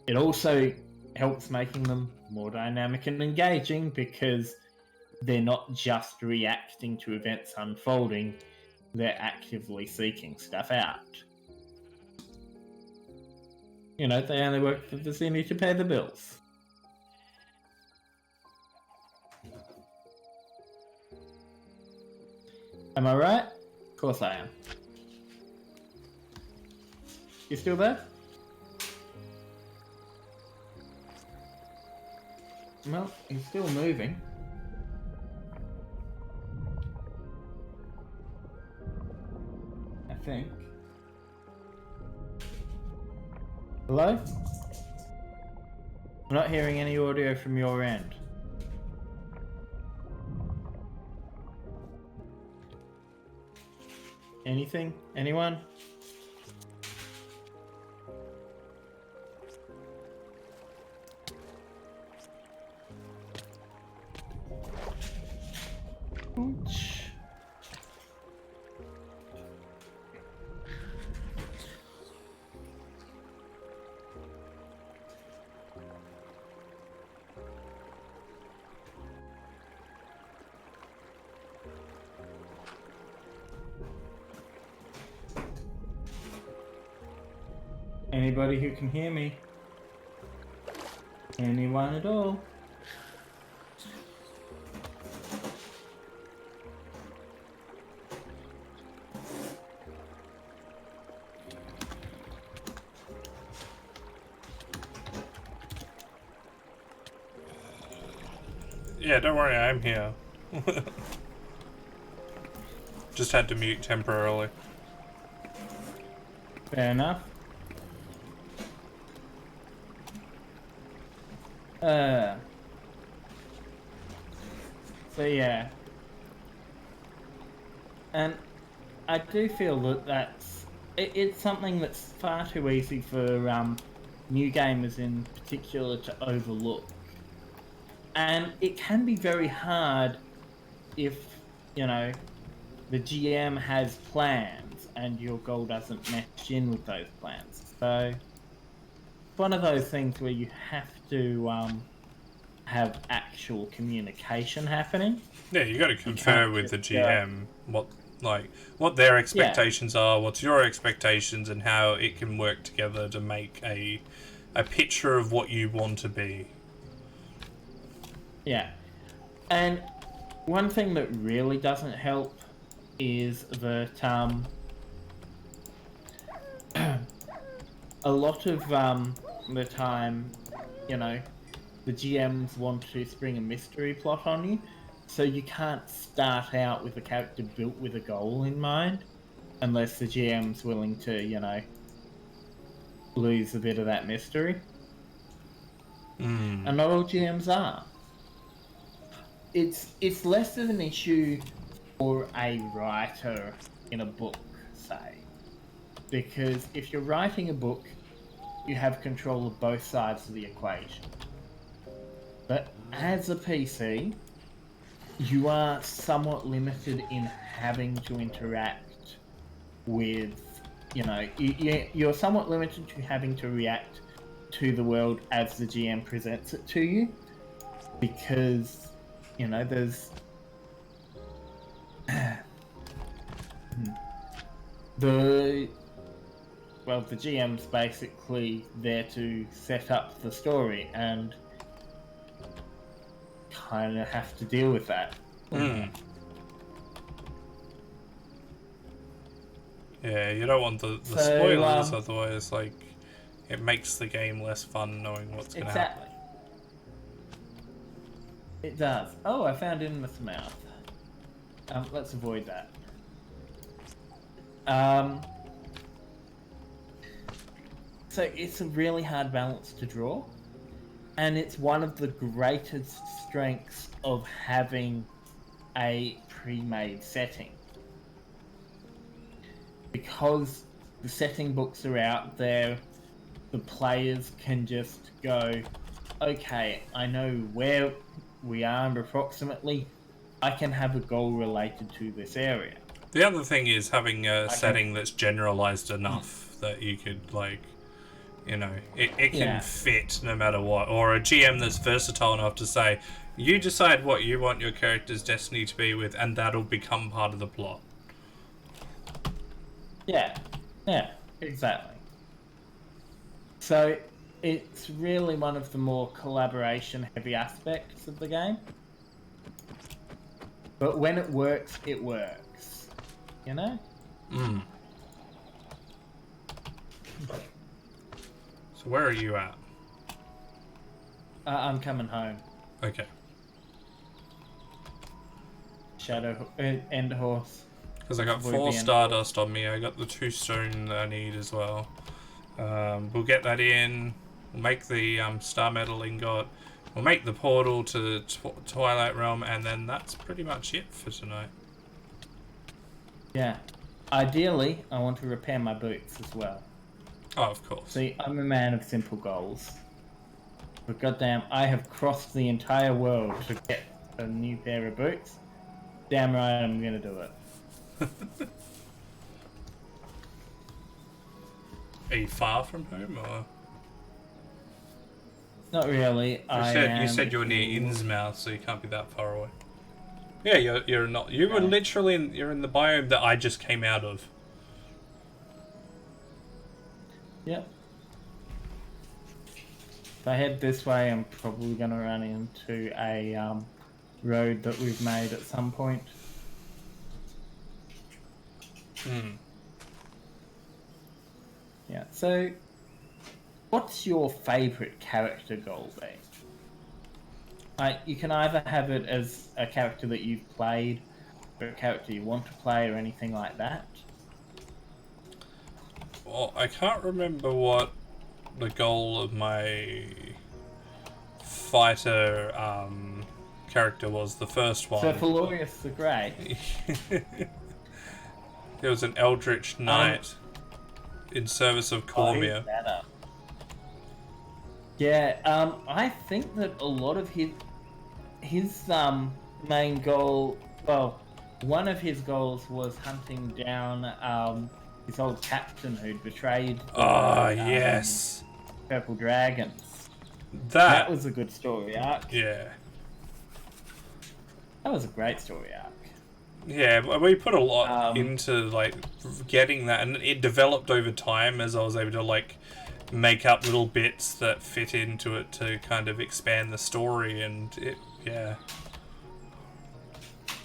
It also helps making them more dynamic and engaging, because they're not just reacting to events unfolding, they're actively seeking stuff out. You know, they only work for the Vicinity to pay the bills. Am I right? Of course I am. You still there? Well, he's still moving. I think. Hello? I'm not hearing any audio from your end. Anything? Anyone? Ouch. Anybody who can hear me? Anyone at all? Yeah, don't worry, I'm here. Just had to mute temporarily. Fair enough. So yeah, and I do feel that it's something that's far too easy for new gamers in particular to overlook, and it can be very hard if, you know, the GM has plans and your goal doesn't match in with those plans. So one of those things where you have to have actual communication happening. Yeah, you got to You confer can't with the just GM what their yeah, expectations are, what's your expectations, and how it can work together to make a picture of what you want to be. yeah. And one thing that really doesn't help is that a lot of the time, you know, the GMs want to spring a mystery plot on you, so you can't start out with a character built with a goal in mind unless the GM's willing to, lose a bit of that mystery. Mm. And not all GMs are. It's less of an issue for a writer in a book, say, because if you're writing a book, you have control of both sides of the equation. But as a PC, you are somewhat limited in having to interact with, you're somewhat limited to having to react to the world as the GM presents it to you, because, there's the the GM's basically there to set up the story and kind of have to deal with that. Mm. Yeah, you don't want the spoilers, otherwise, like, it makes the game less fun knowing what's going to happen. It does. Oh, I found Inmus Mouth. Let's avoid that. So it's a really hard balance to draw, and it's one of the greatest strengths of having a pre-made setting. Because the setting books are out there, the players can just go, okay, I know where we are approximately, I can have a goal related to this area. The other thing is having a setting that's generalized enough that you could, like, it can fit no matter what. Or a GM that's versatile enough to say, you decide what you want your character's destiny to be with, and that'll become part of the plot. Yeah, exactly. So it's really one of the more collaboration-heavy aspects of the game. But when it works, it works. You know? Mm. So where are you at? I'm coming home. Okay. Shadow End Horse. Because I got 4 Stardust on me. I got the 2 stone that I need as well. We'll get that in. We'll make the Star Metal Ingot. We'll make the portal to Twilight Realm, and then that's pretty much it for tonight. Yeah. Ideally, I want to repair my boots as well. Oh, of course. See, I'm a man of simple goals. But goddamn, I have crossed the entire world to get a new pair of boots. Damn right I'm gonna do it. Are you far from home, or? Not really. You said you were near Innsmouth, so you can't be that far away. Yeah, you're not. You were literally you're in the biome that I just came out of. Yep. If I head this way, I'm probably gonna run into a road that we've made at some point. Hmm. Yeah. So, what's your favourite character goal then? You can either have it as a character that you've played, or a character you want to play, or anything like that. Well, I can't remember what the goal of my fighter character was, the first one. So Felorius the Great. There was an Eldritch Knight in service of Cormia. Yeah, I think that a lot of his main goal, well, one of his goals was hunting down his old captain who'd betrayed yes. purple dragons. That That was a good story arc. yeah. That was a great story arc. Yeah, we put a lot Um, into like getting that, and it developed over time as I was able to like make up little bits that fit into it to kind of expand the story, and it yeah.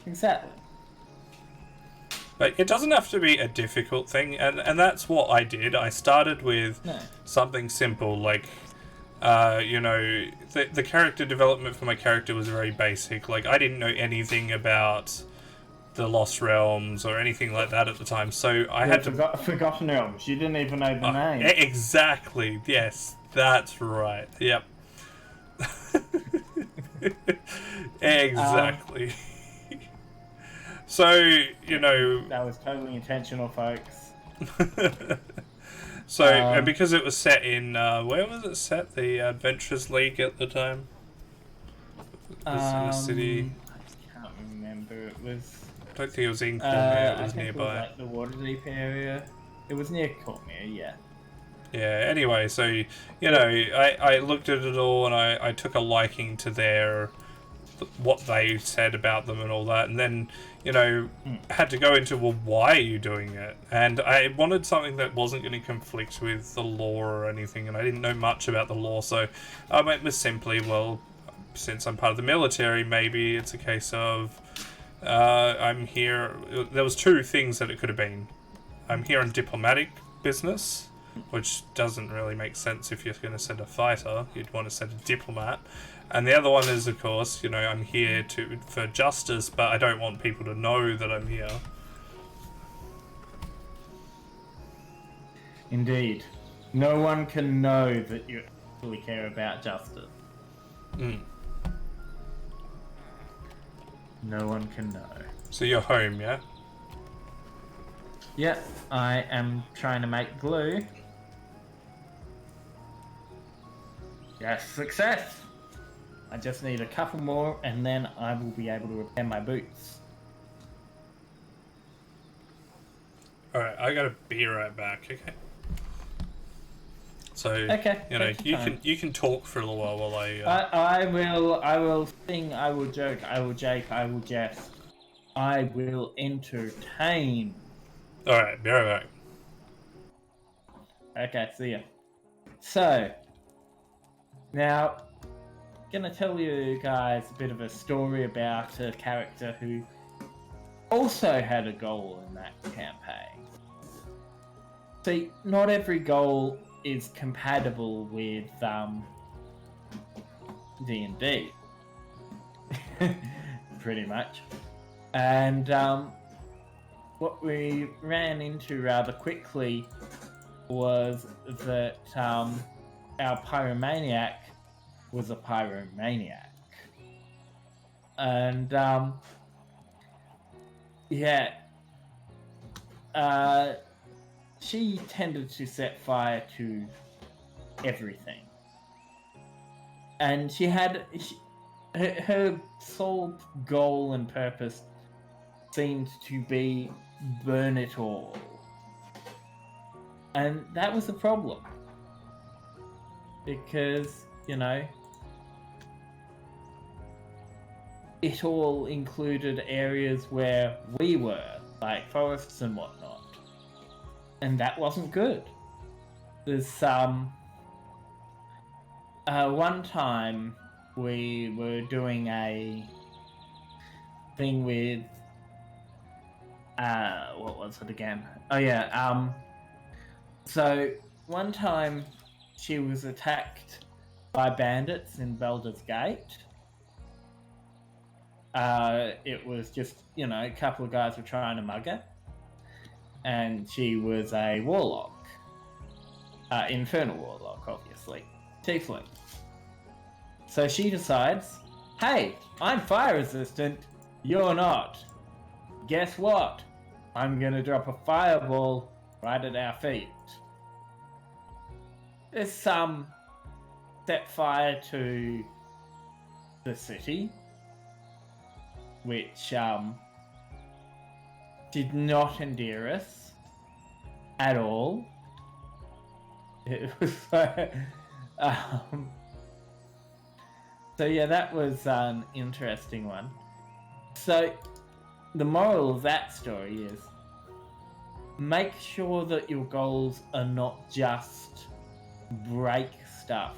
Exactly. But it doesn't have to be a difficult thing, and that's what I did. I started with No. something simple, like, you know, the character development for my character was very basic. Like, I didn't know anything about the Lost Realms or anything like that at the time, so I had to... Forgotten Realms. You didn't even know the name. Exactly, yes, that's right, yep. Exactly. So, you know... That was totally intentional, folks. So, and because it was set in, where was it set? The Adventurers League at the time? It was in a city. I can't remember. It was... I don't think it was in Cormier, it was I think nearby. it was like the Waterdeep area. It was near Cormier, yeah. Yeah, anyway, so, you know, I looked at it all and I took a liking to their... what they said about them and all that, and then, you know, had to go into, well, why are you doing it? And I wanted something that wasn't going to conflict with the lore or anything, and I didn't know much about the lore, so I went with simply, well, since I'm part of the military, maybe it's a case of, I'm here... There was two things that it could have been. I'm here on diplomatic business, which doesn't really make sense if you're going to send a fighter. You'd want to send a diplomat. And the other one is, of course, you know, I'm here for justice, but I don't want people to know that I'm here. Indeed. No one can know that you actually care about justice. Mm. No one can know. So you're home, yeah? Yep, I am trying to make glue. Yes, success! I just need a couple more and then I will be able to repair my boots. Alright, I gotta be right back, okay? So, Okay, you know, take your time. you can talk for a little while I I will sing, I will joke, I will jake, I will jest. I will entertain. Alright, be right back. Okay, see ya. So, now, gonna tell you guys a bit of a story about a character who also had a goal in that campaign. See, not every goal is compatible with D&D. Pretty much. And what we ran into rather quickly was that our pyromaniac was a pyromaniac. And yeah, she tended to set fire to everything. And her sole goal and purpose seemed to be burn it all. And that was the problem. Because, you know, it all included areas where we were, like forests and whatnot. And that wasn't good. There's one time we were doing a thing with what was it again? Oh yeah, so one time she was attacked by bandits in Baldur's Gate. It was just, you know, a couple of guys were trying to mug her. And she was a warlock. Infernal warlock, obviously. Tiefling. So she decides, hey, I'm fire resistant, you're not. Guess what? I'm gonna drop a fireball right at our feet. This set fire to the city, which did not endear us at all. It was Um, so yeah, that was an interesting one. So the moral of that story is make sure that your goals are not just break stuff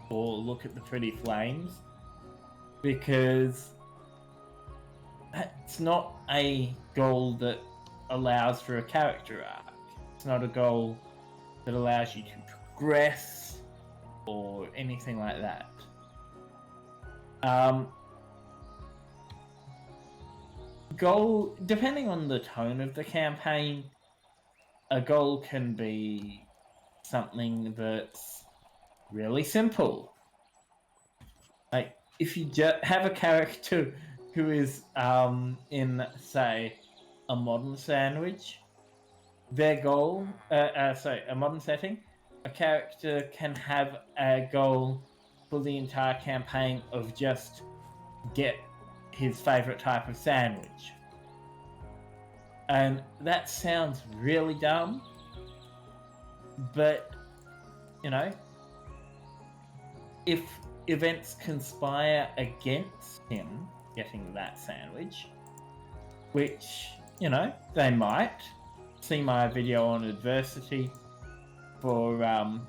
or look at the pretty flames, because it's not a goal that allows for a character arc. It's not a goal that allows you to progress or anything like that. Goal, depending on the tone of the campaign, a goal can be something that's really simple. Like, if you just have a character who is in, say, a modern sandwich, their goal, a modern setting, a character can have a goal for the entire campaign of just get his favorite type of sandwich. And that sounds really dumb, but, you know, if events conspire against him getting that sandwich, which, you know, they might. See my video on adversity for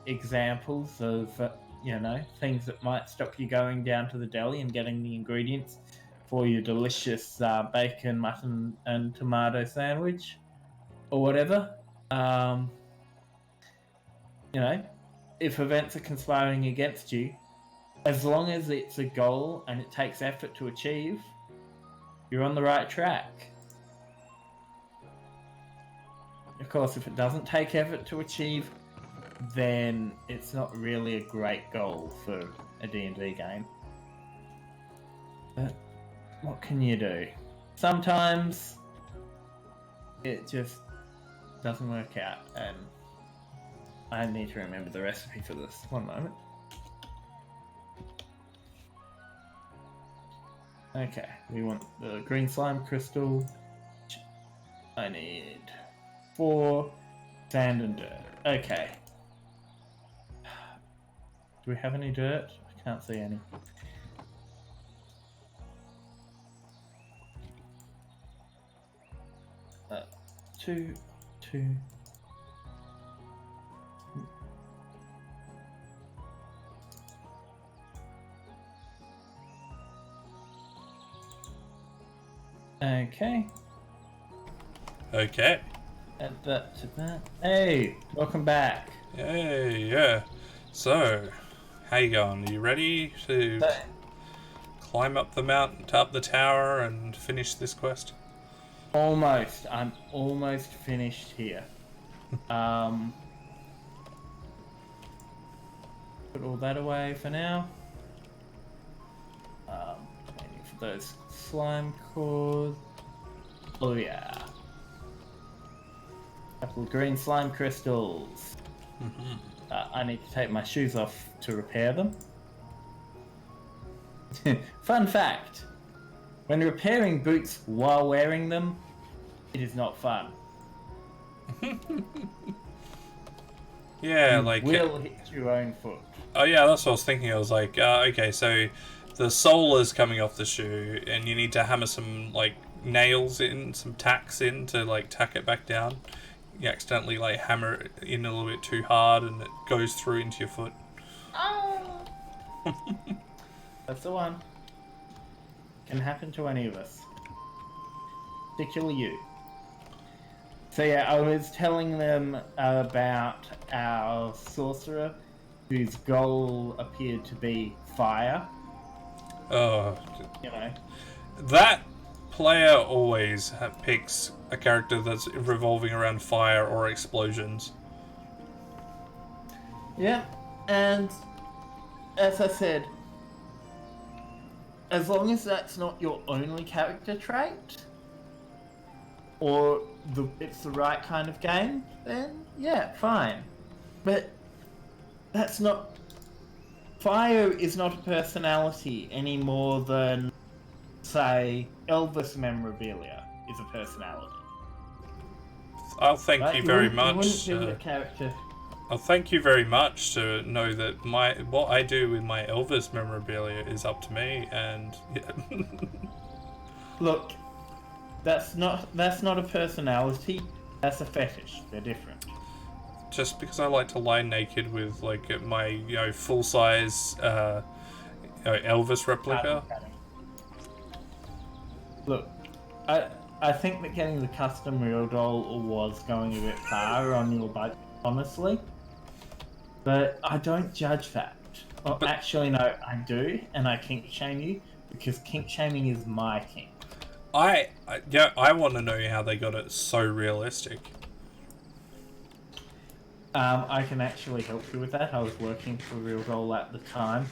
examples of, you know, things that might stop you going down to the deli and getting the ingredients for your delicious bacon, mutton, and tomato sandwich, or whatever. You know, if events are conspiring against you, as long as it's a goal and it takes effort to achieve, you're on the right track. Of course, if it doesn't take effort to achieve, then it's not really a great goal for a D&D game. But what can you do? Sometimes it just doesn't work out, and I need to remember the recipe for this. One moment. Okay, we want the green slime crystal. I need 4 sand and dirt. Okay. Do we have any dirt? I can't see any. Two. Okay. Okay. Add that to that. Hey, welcome back. Hey, yeah. So, how you going? Are you ready to climb up the mountain, up the tower, and finish this quest? Almost. I'm almost finished here. Put all that away for now. Waiting for those slime cores. Oh yeah. Couple of green slime crystals. I need to take my shoes off to repair them. Fun fact. When repairing boots while wearing them, it is not fun. Yeah, you like... will hit your own foot. Oh yeah, that's what I was thinking. I was like, okay, so the sole is coming off the shoe, and you need to hammer some, like, nails in, some tacks in to, like, tack it back down. You accidentally, like, hammer it in a little bit too hard, and it goes through into your foot. Oh. That's the one. Can happen to any of us. Particularly you. So yeah, I was telling them about our sorcerer, whose goal appeared to be fire. Oh. You know. That player always picks a character that's revolving around fire or explosions. Yeah, and as I said, as long as that's not your only character trait, or it's the right kind of game, then yeah, fine. But that's not... Fire is not a personality any more than, say, Elvis memorabilia is a personality. I'll thank you very much. You wouldn't be a character. Well, thank you very much to know that what I do with my Elvis memorabilia is up to me, and Look, that's not a personality. That's a fetish. They're different. just because I like to lie naked with like my full size Elvis replica. Look, I think that getting the custom real doll was going a bit far on your budget, honestly. But I don't judge that. Well, actually, no, I do, and I kink shame you because kink shaming is my kink. I want to know how they got it so realistic. I can actually help you with that. I was working for Real Doll at the time,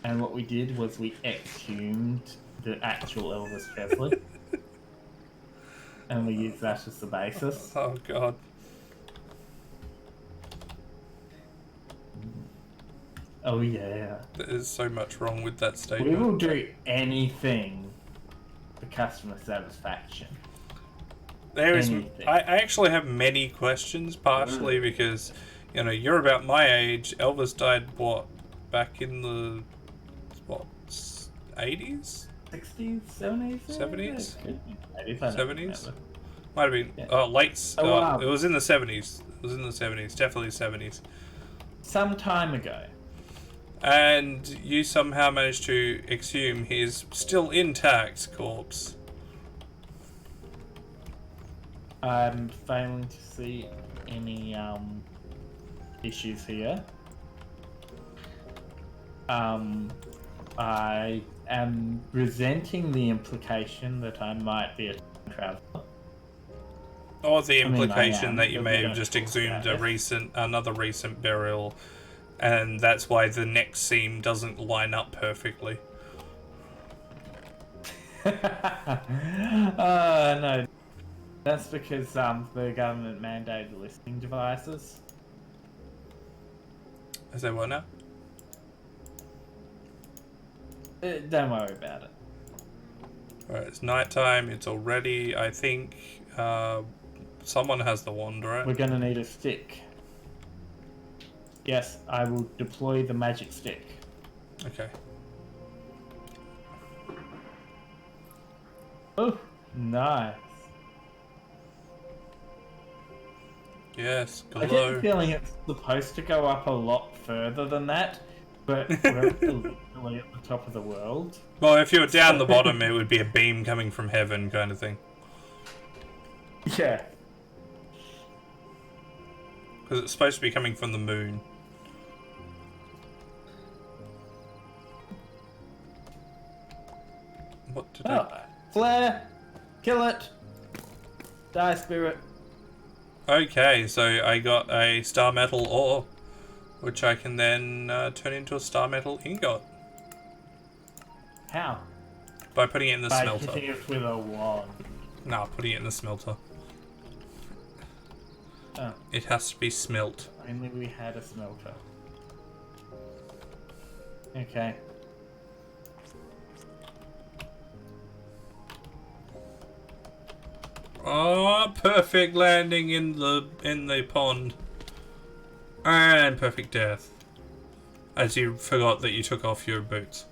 and what we did was we exhumed the actual Elvis Presley, and we used that as the basis. Oh god. Oh yeah. There's so much wrong with that We statement. will do anything for customer satisfaction. Anything. I actually have many questions, partially because, you're about my age. Elvis died, back in the, 80s? 60s, 70s? 70s? 80s? 70s? Might have been, Yeah. late, wow. It was in the 70s. It was in the 70s, definitely 70s. Some time ago. And you somehow managed to exhume his still intact corpse. I'm failing to see any issues here. I am resenting the implication that I might be a time traveler. Or the I mean, implication am, that you but may we're have just gonna talk exhumed about another recent burial, and that's why the next seam doesn't line up perfectly. No. That's because the government mandated listening devices. Is that what now? Don't worry about it. Alright, it's nighttime. It's already, I think, someone has the wand, right? We're gonna need a stick. Yes, I will deploy the magic stick. Okay. Oh, nice. Yes, I get glow. the feeling it's supposed to go up a lot further than that, but we're literally at the top of the world. Well, if you were down the bottom, it would be a beam coming from heaven kind of thing. Yeah. Because it's supposed to be coming from the moon. What to do? Oh, flare! Kill it! Die, spirit. Okay, so I got a star metal ore, which I can then turn into a star metal ingot How? by putting it in the By smelter. hitting it with a wand. Nah, putting it in the smelter. Oh, It has to be smelt. only we had a smelter. Okay. Oh, perfect landing in the pond. And perfect death. As you forgot that you took off your boots.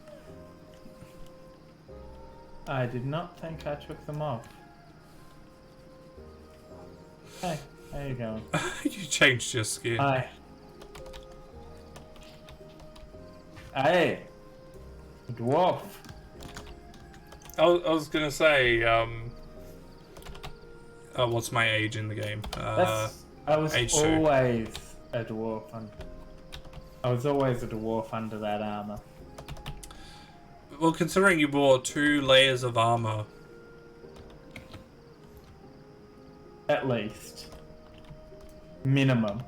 I did not think I took them off. Hey, how you going? You changed your skin. Hi. Hey! Dwarf! I was gonna say, what's my age in the game? I was age 2. always a dwarf. I was always a dwarf under that armor. Well, considering you wore 2 layers of armor. At least. Minimum.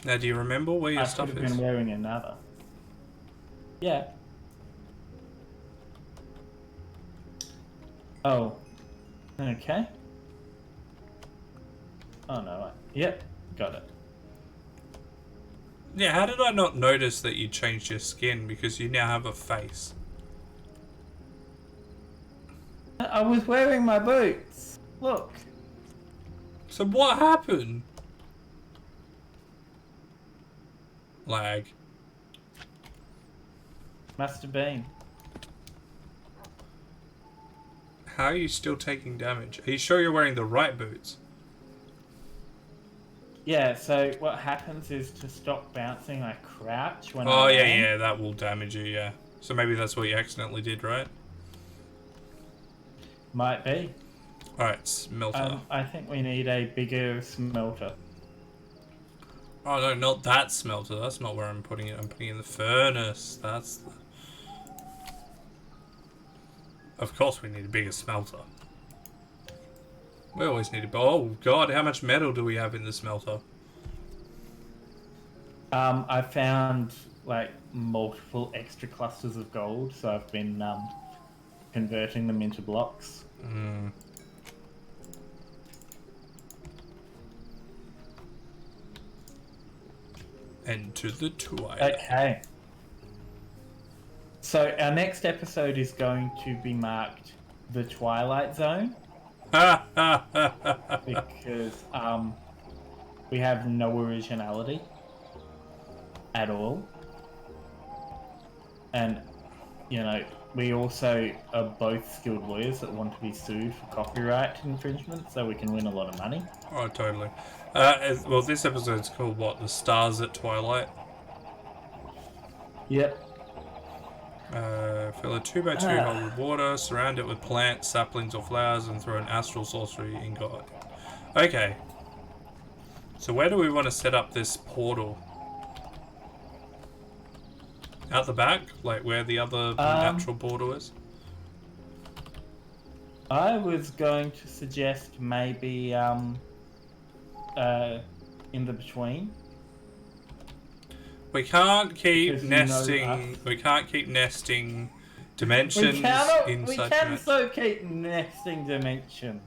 Now, do you remember where your I stuff could have is? been wearing another. Yeah. Oh. Okay. Oh no. Yep. Got it. Yeah, how did I not notice that you changed your skin? Because you now have a face. I was wearing my boots. Look. So what happened? lag. Must have been. How are you still taking damage? Are you sure you're wearing the right boots? Yeah, so what happens is to stop bouncing, I crouch when Oh, I yeah, land. yeah, that will damage you, yeah. So maybe that's what you accidentally did, right? Might be. Alright, smelter. I think we need a bigger smelter. Oh, no, not that smelter. That's not where I'm putting it. I'm putting it in the furnace. That's the... Of course we need a bigger smelter. We always need a... Oh, God, how much metal do we have in the smelter? I found like multiple extra clusters of gold, so I've been converting them into blocks. Hmm. Enter the twilight. Okay. So our next episode is going to be marked the Twilight Zone because we have no originality at all, and you know we also are both skilled lawyers that want to be sued for copyright infringement, so we can win a lot of money. Oh, totally. Well, this episode's called what? The Stars at Twilight? Yep. Fill a 2x2 hole with water, surround it with plants, saplings, or flowers, and throw an astral sorcery ingot. Okay. So where do we want to set up this portal? Out the back? Like where the other natural portal is? I was going to suggest maybe in the between. We can't keep Because nesting. We can't keep nesting dimensions We cannot. in We such can dimensions. so keep nesting dimensions.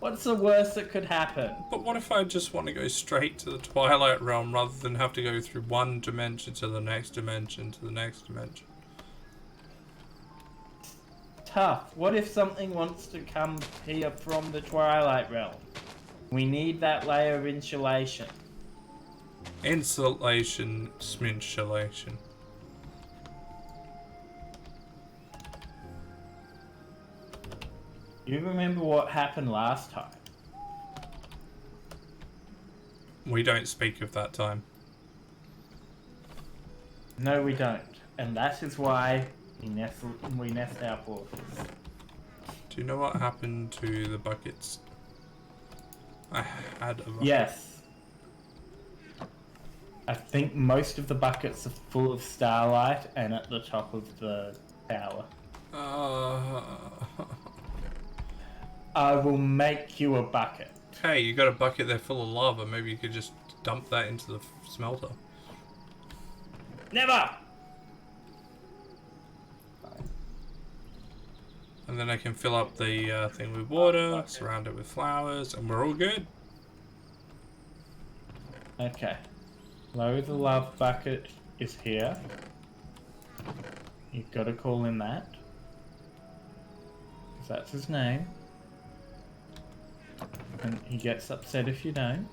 What's the worst that could happen? But what if I just want to go straight to the Twilight Realm rather than have to go through one dimension to the next dimension to the next dimension? Tough. What if something wants to come here from the Twilight Realm? We need that layer of insulation. Insulation, sminsulation. You remember what happened last time? We don't speak of that time. No, we don't. And that is why we nest our portals. Do you know what happened to the buckets? I had a bucket. Yes. I think most of the buckets are full of starlight and at the top of the tower. I will make you a bucket. Hey, you got a bucket there full of lava. Maybe you could just dump that into the smelter. Never! And then I can fill up the thing with water, surround it with flowers, and we're all good. Okay. Lower the love bucket is here. You've got to call in that. Because that's his name. And he gets upset if you don't.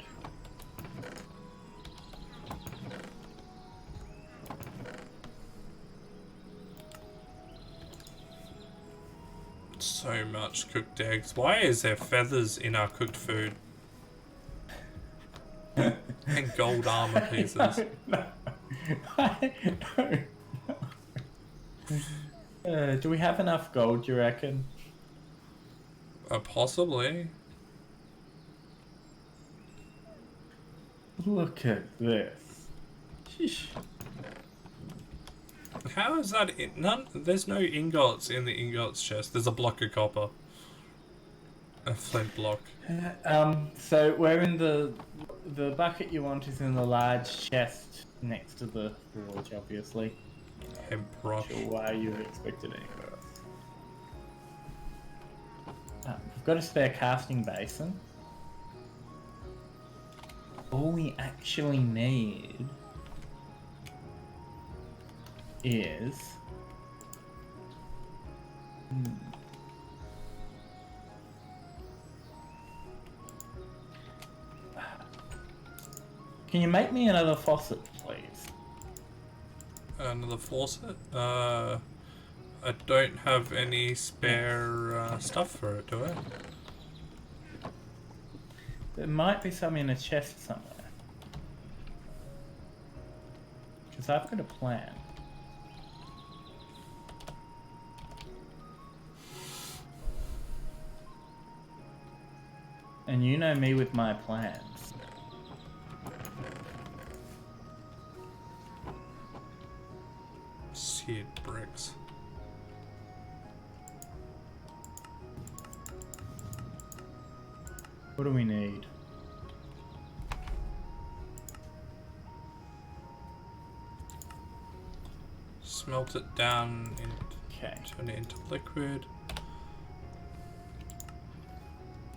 So much cooked eggs. Why is there feathers in our cooked food? And gold armor pieces. Do we have enough gold, you reckon? Possibly. Look at this. Sheesh. How is that? There's no ingots in the ingots chest. There's a block of copper. A flint block. So we're in the bucket you want is in the large chest next to the forge, obviously. Hemp rock. Not sure why you expected anywhere else. We've got a spare casting basin. All we actually need is Can you make me another faucet, please? Another faucet? I don't have any spare stuff for it, do I? There might be some in a chest somewhere. Because I've got a plan. And you know me with my plans. Seared bricks. What do we need? Smelt it down and Okay. turn it into liquid.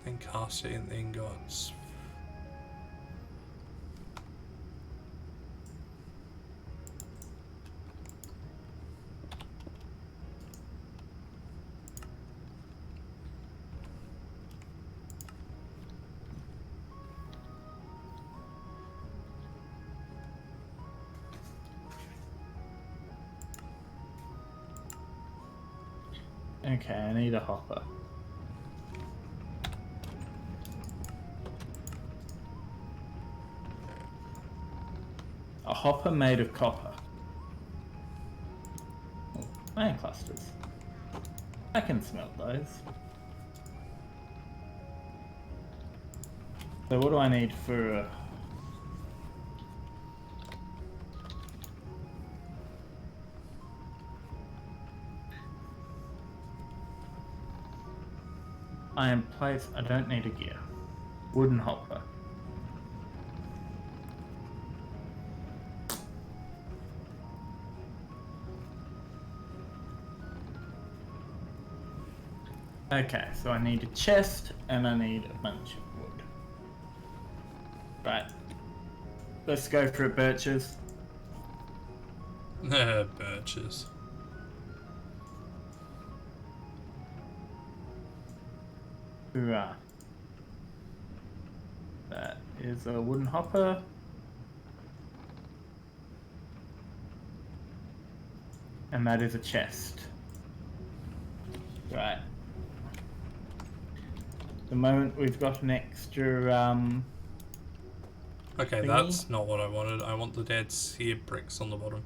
Then cast it in the ingots. Okay, I need a hopper. A hopper made of copper. Oh, iron clusters. I can smelt those. So what do I need for a... Iron plates? I don't need a gear. Wooden hopper. Okay, so I need a chest and I need a bunch of wood. Right. Let's go for it, birches. Birches. Hoorah. That is a wooden hopper. And that is a chest. Right. The moment we've got an extra, Okay, thingy. that's not what I wanted. I want the dead seared bricks on the bottom.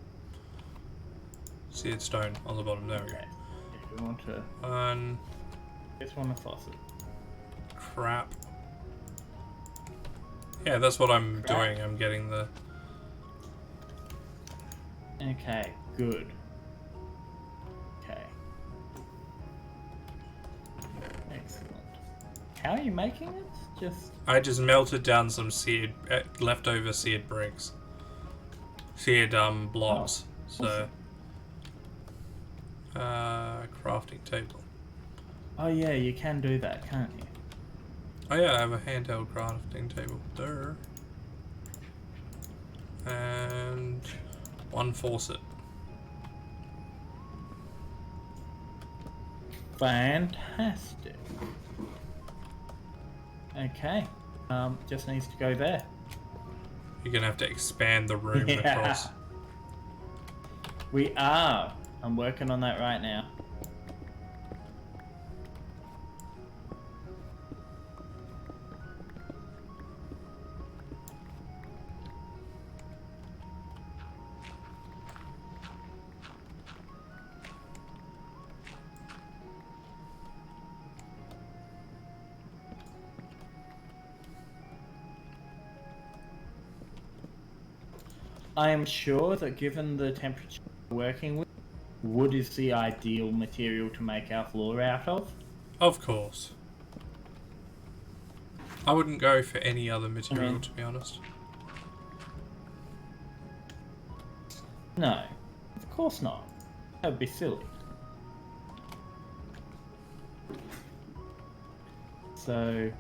Seared stone on the bottom. There we go. Okay. If we want to... Just want a faucet. Crap. Yeah, that's what I'm Crap. doing. I'm getting the... Okay, good. Okay. Excellent. How are you making it? Just... I just melted down some seared, leftover seared bricks. Seared, blocks. Oh, So... crafting table. Oh yeah, you can do that, can't you? Oh yeah, I have a handheld crafting table. There. And... one faucet. Fantastic. Okay. Just needs to go there. You're gonna have to expand the room Yeah. across. We are. I'm working on that right now. I am sure that given the temperature we're working with, wood is the ideal material to make our floor out of. Of course. I wouldn't go for any other material, to be honest. No, of course not. That would be silly. So...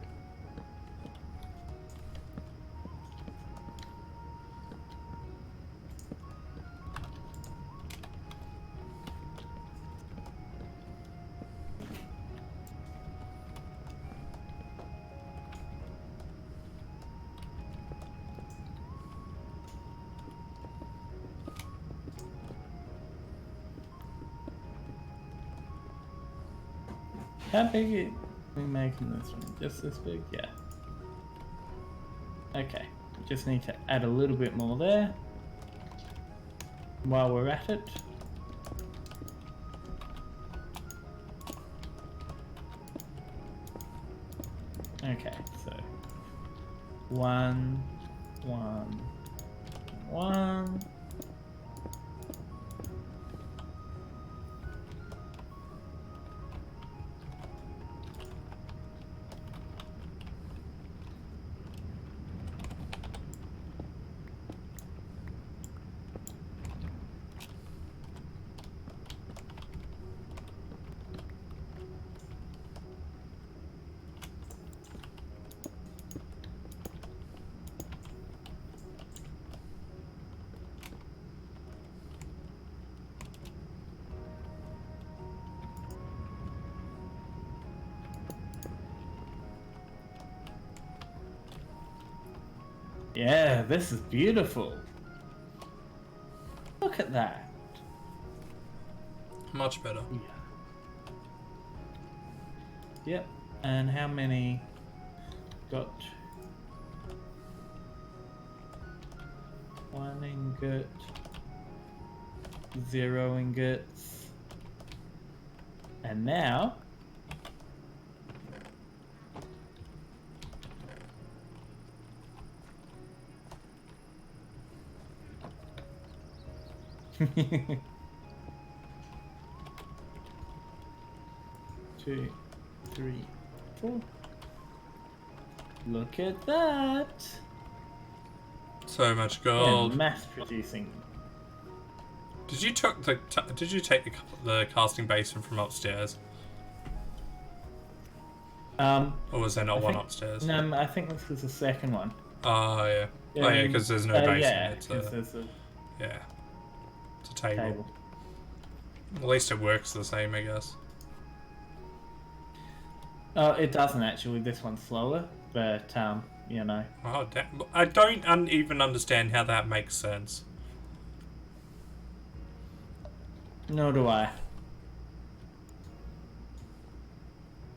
How big are we making this one? Just this big? Yeah. Okay. We just need to add a little bit more there. While we're at it. Okay, so 1, 1, 1. Yeah, this is beautiful. Look at that. Much better. Yeah. Yep. And how many got 1 ingot, 0 ingots, and now two, 3, 4. Look at that. So much Yeah, gold. mass producing. Did you take the casting basin from upstairs? Or was there not one upstairs? No, I think this was the second one. Oh yeah. Oh yeah, because there's no basin. Yeah, It's because there's a yeah. It's a table. table. At least it works the same, I guess. Oh, it doesn't actually. This one's slower, but you know. Oh damn! I don't even understand how that makes sense. Nor do I.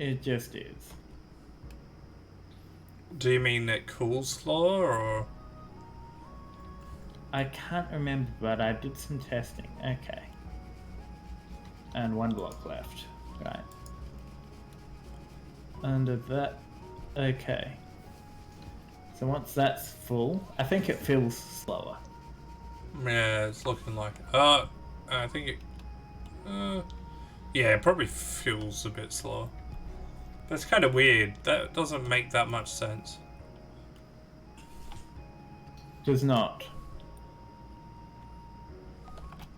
It just is. Do you mean it cools slower, or? I can't remember, but I did some testing. Okay. And 1 block left. Right. Under that. Okay. So once that's full, I think it feels slower. Yeah, it's looking like. I think it. Yeah, it probably feels a bit slow. That's kind of weird. That doesn't make that much sense. Does not.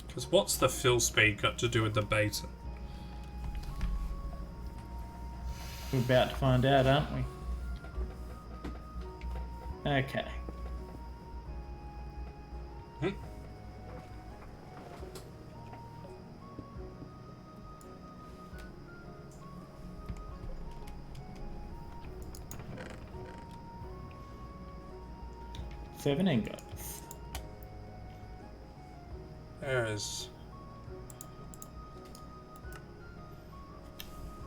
Because what's the fill speed got to do with the basin? We're about to find out, aren't we? Okay. Hmm? Seven ingots. There is.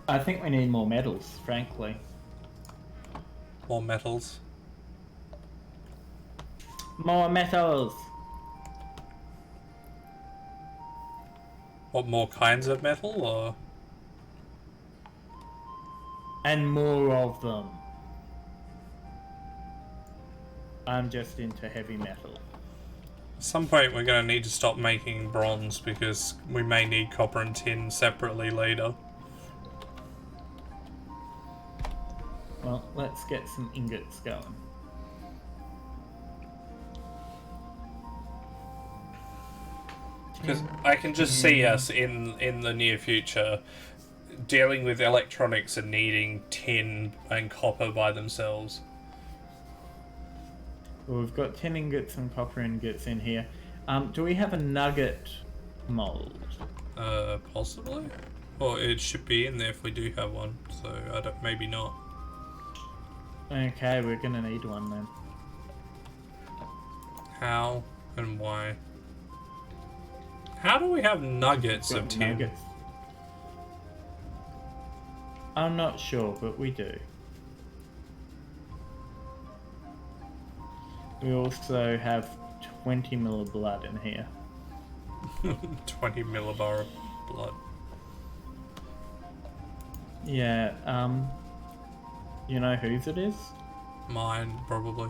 I think we need more metals, frankly. More metals. More metals! What, more kinds of metal, or? And more of them. I'm just into heavy metal. At some point we're going to need to stop making bronze because we may need copper and tin separately later. Well, let's get some ingots going. Because I can just see us in the near future dealing with electronics and needing tin and copper by themselves. Well, we've got 10 ingots and copper ingots in here. Do we have a nugget mold? Possibly? Well, it should be in there if we do have one, so maybe not. Okay, we're gonna need one then. How and why? How do we have nuggets of tin? Nuggets. I'm not sure, but we do. We also have 20 ml of blood in here. 20 millibar of blood. Yeah, you know whose it is? Mine, probably.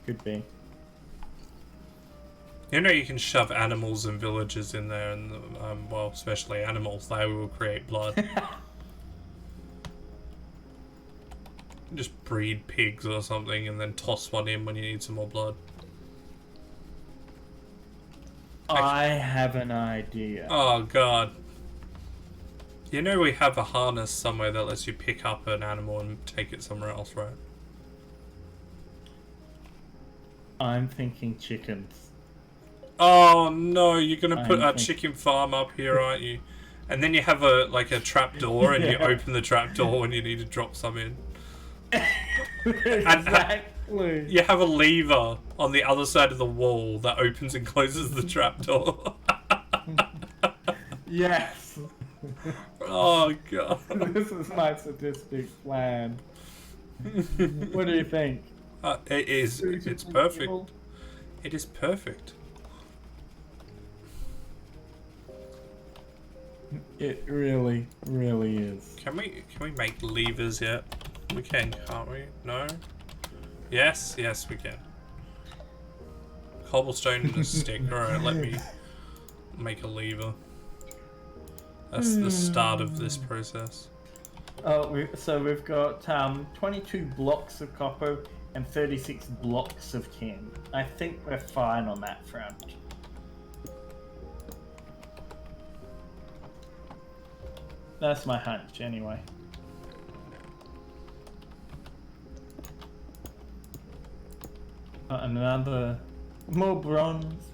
Could be. You know, you can shove animals and villagers in there, and well, especially animals, they will create blood. Just breed pigs or something, and then toss one in when you need some more blood. I have an idea. Oh god. You know we have a harness somewhere that lets you pick up an animal and take it somewhere else, right? I'm thinking chickens. Oh no, you're gonna put I'm a chicken farm up here, aren't you? And then you have a trap door, and you open the trap door when you need to drop some in. Exactly. You have a lever on the other side of the wall that opens and closes the trap door. Yes. Oh god. This is my sadistic plan. What do you think? It is. It's perfect. It is perfect. It really, really is. Can we make levers yet? We can, can't we? No? Yes, yes we can. Cobblestone and a stick. Alright, let me make a lever. That's the start of this process. Oh, so we've got 22 blocks of copper and 36 blocks of tin. I think we're fine on that front. That's my hunch, anyway. Another... more bronze.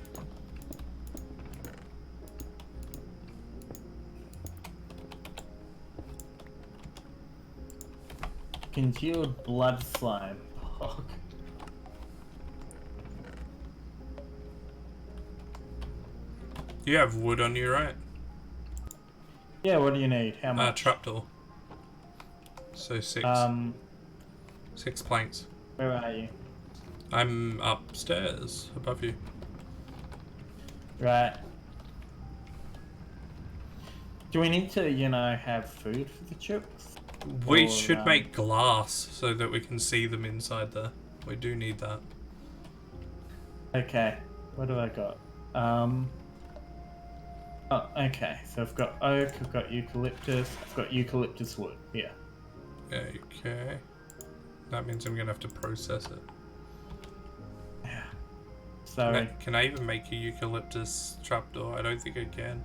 Congealed blood slime. Fuck. You have wood on you, right? Yeah, what do you need? How much? Trapdoor. So 6. 6 planks. Where are you? I'm upstairs, above you. Right. Do we need to, you know, have food for the chooks? We should make glass so that we can see them inside there. We do need that. Okay. What have I got? Oh, okay. So I've got oak, I've got eucalyptus, I've got eucalyptus wood. Yeah. Okay. That means I'm gonna have to process it. Yeah. Sorry. Can I even make a eucalyptus trapdoor? I don't think I can.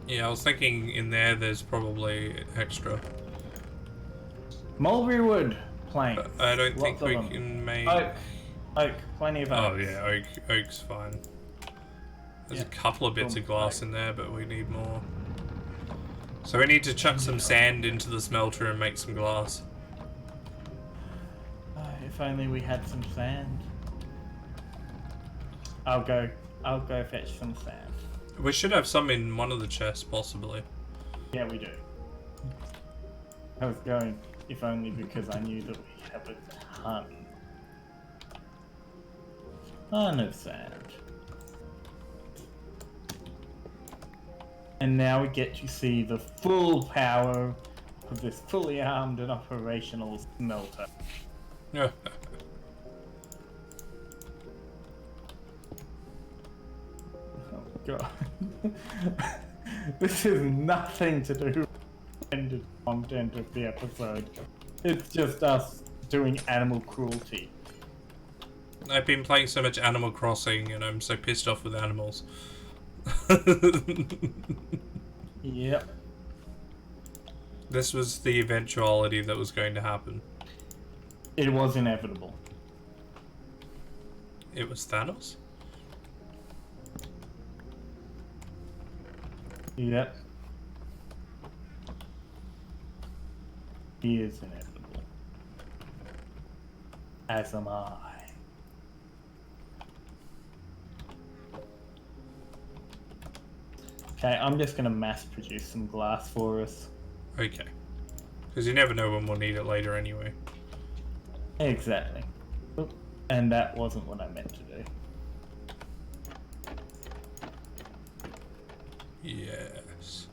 Yeah, I was thinking in there's probably extra. Mulberry wood planks. But I don't think we them. can make... Oak. Plenty of oak. Oh yeah, oak's fine. There's a couple of bits of glass in there, but we need more. So we need to chuck some sand into the smelter and make some glass. If only we had some sand. I'll go fetch some sand. We should have some in one of the chests, possibly. Yeah, we do. I was going, if only because I knew that we have a ton of sand. And now we get to see the full power of this fully armed and operational smelter. Yeah. Oh god. This is nothing to do with the intended content of the episode. It's just us doing animal cruelty. I've been playing so much Animal Crossing and I'm so pissed off with animals. Yep. This was the eventuality that was going to happen. It was inevitable. It was Thanos? Yep. He is inevitable. As am I. Okay, I'm just going to mass produce some glass for us. Okay. Because you never know when we'll need it later anyway. Exactly. Oop, and that wasn't what I meant to do. Yes.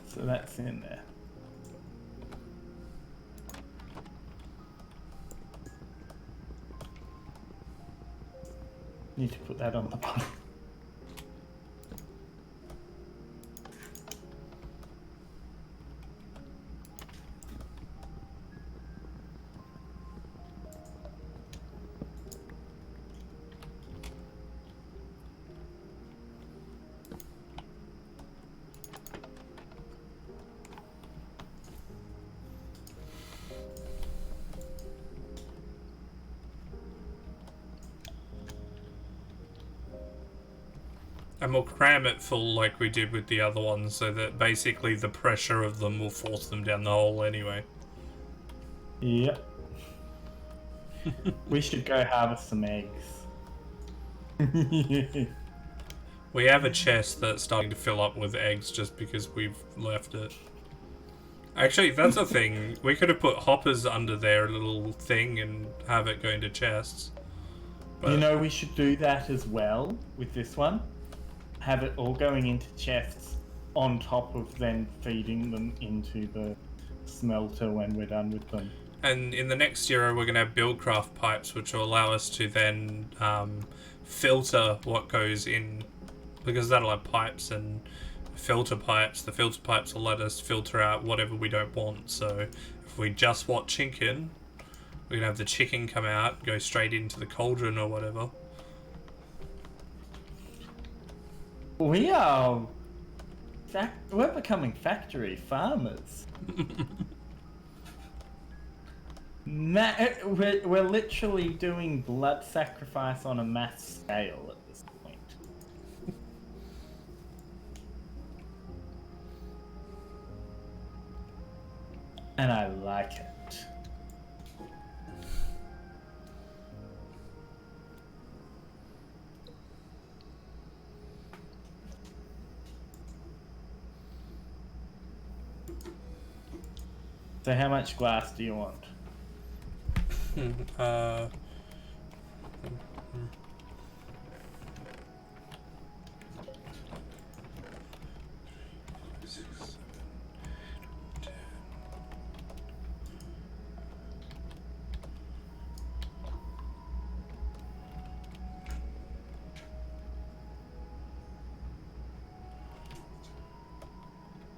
So that's in there. Need to put that on the bottom. And we'll cram it full like we did with the other ones, so that basically the pressure of them will force them down the hole anyway. Yep. We should go harvest some eggs. We have a chest that's starting to fill up with eggs just because we've left it. Actually, that's a thing. We could have put hoppers under their little thing and have it go into chests. But... You know, we should do that as well with this one. Have it all going into chests on top of then feeding them into the smelter when we're done with them. And in the next era, we're going to have buildcraft pipes, which will allow us to then filter what goes in, because that'll have pipes and filter pipes. The filter pipes will let us filter out whatever we don't want. So if we just want chicken, we're going to have the chicken come out, go straight into the cauldron or whatever. We're becoming factory farmers. We're literally doing blood sacrifice on a mass scale at this point. And I like it. So how much glass do you want?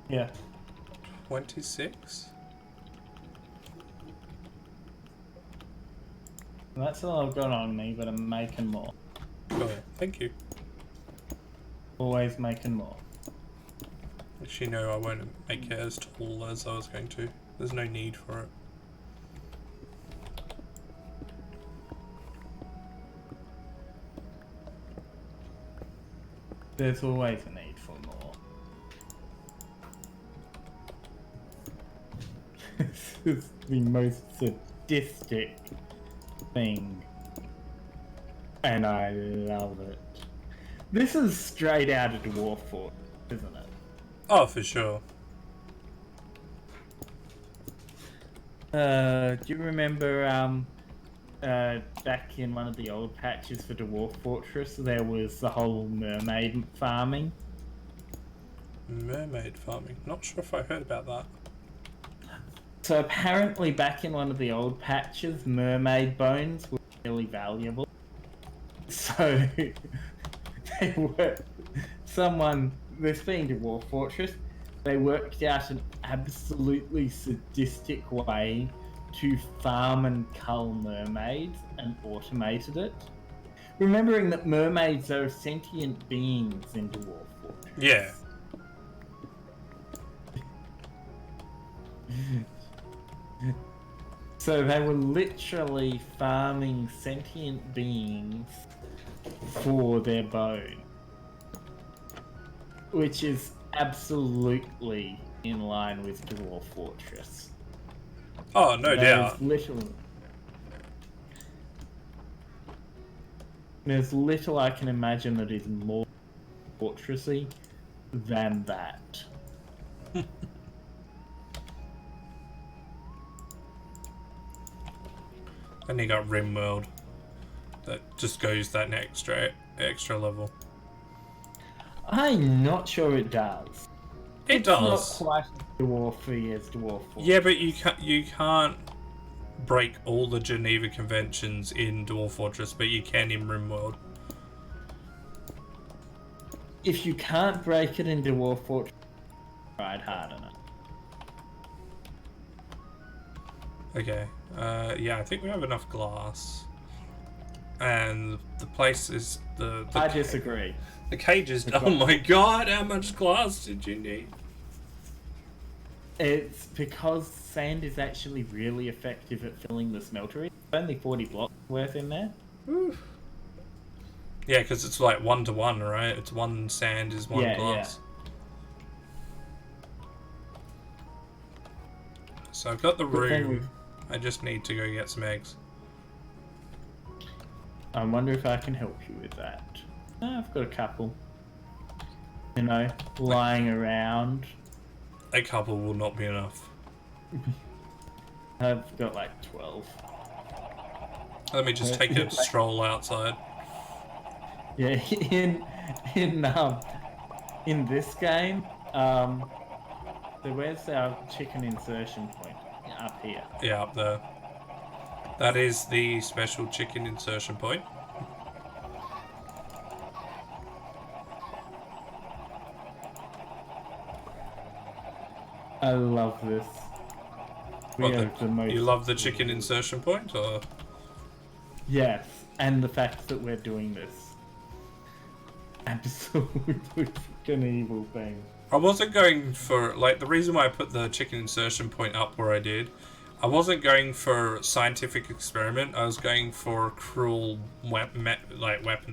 Yeah. 26? That's all I've got on me, but I'm making more. Oh, thank you. Always making more. Actually, no, I won't make it as tall as I was going to. There's no need for it. There's always a need for more. This is the most sadistic thing, and I love it. This is straight out of Dwarf Force, isn't it? Oh, for sure. Do you remember back in one of the old patches for Dwarf Fortress, there was the whole mermaid farming? Mermaid farming? Not sure if I heard about that. So apparently back in one of the old patches, mermaid bones were really valuable. So they were this being Dwarf Fortress, they worked out an absolutely sadistic way to farm and cull mermaids and automated it. Remembering that mermaids are sentient beings in Dwarf Fortress. Yeah. So they were literally farming sentient beings for their bone, which is absolutely in line with Dwarf Fortress. Oh, no doubt. There's little I can imagine that is more fortressy than that. And you got RimWorld. That just goes that extra level. I'm not sure it does. It does. It's not quite as dwarfy as Dwarf Fortress. Yeah, but you can't break all the Geneva Conventions in Dwarf Fortress, but you can in RimWorld. If you can't break it in Dwarf Fortress, tried hard enough. Okay. Yeah, I think we have enough glass. And the place is the I disagree. The cage is. Oh my god! How much glass did you need? It's because sand is actually really effective at filling the smeltery. There's only 40 blocks worth in there. Oof. Yeah, because it's like 1-to-1, right? It's one sand is one glass. Yeah. So I've got the room. I just need to go get some eggs. I wonder if I can help you with that. I've got a couple. You know, lying around. A couple will not be enough. I've got like 12. Let me just take a stroll outside. Yeah, in this game, so where's our chicken insertion point? Up here. Yeah, up there. That is the special chicken insertion point. I love this. You love the chicken insertion point, or? Yes, and the fact that we're doing this. Absolutely fucking evil thing. I wasn't going for, like, the reason why I put the chicken insertion point up where I did, I wasn't going for scientific experiment, I was going for cruel weapon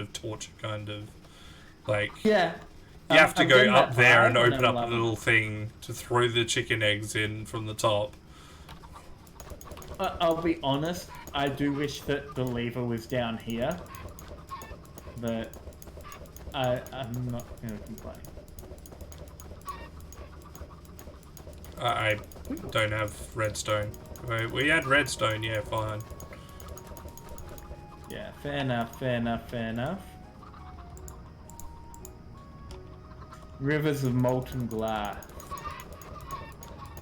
of torture, kind of. Like, yeah. You have to go up there and open up a little thing to throw the chicken eggs in from the top. I'll be honest, I do wish that the lever was down here, but I'm not going to complain. I don't have redstone. We had redstone, yeah, fine. Yeah, fair enough, fair enough, fair enough. Rivers of molten glass.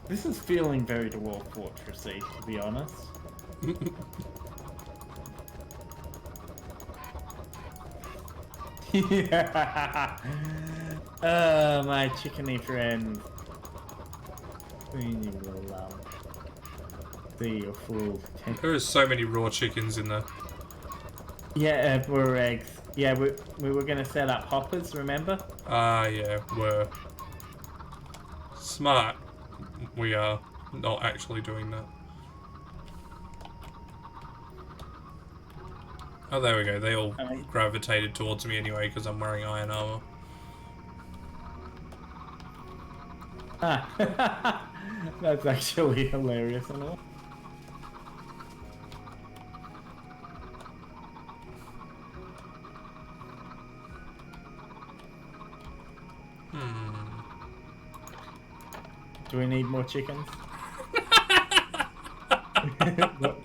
This is feeling very Dwarf Fortressy, to be honest. Yeah. My chickeny friend. You will be a fool. There is so many raw chickens in there. Yeah, we're eggs. Yeah, we were going to set up hoppers, remember? Yeah, we're smart. We are not actually doing that. Oh, there we go. They all gravitated towards me anyway because I'm wearing iron armor. Ah, that's actually hilarious and all. Do we need more chickens?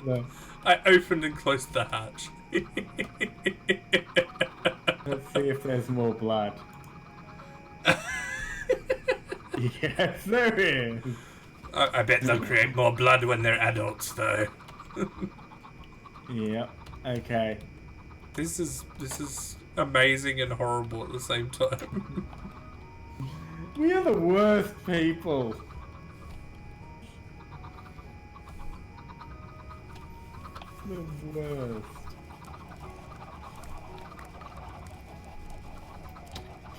No. I opened and closed the hatch. Let's see if there's more blood. Yes, there is. I bet they'll create more blood when they're adults, though. Yep. Okay. This is amazing and horrible at the same time. We are the worst people. The worst.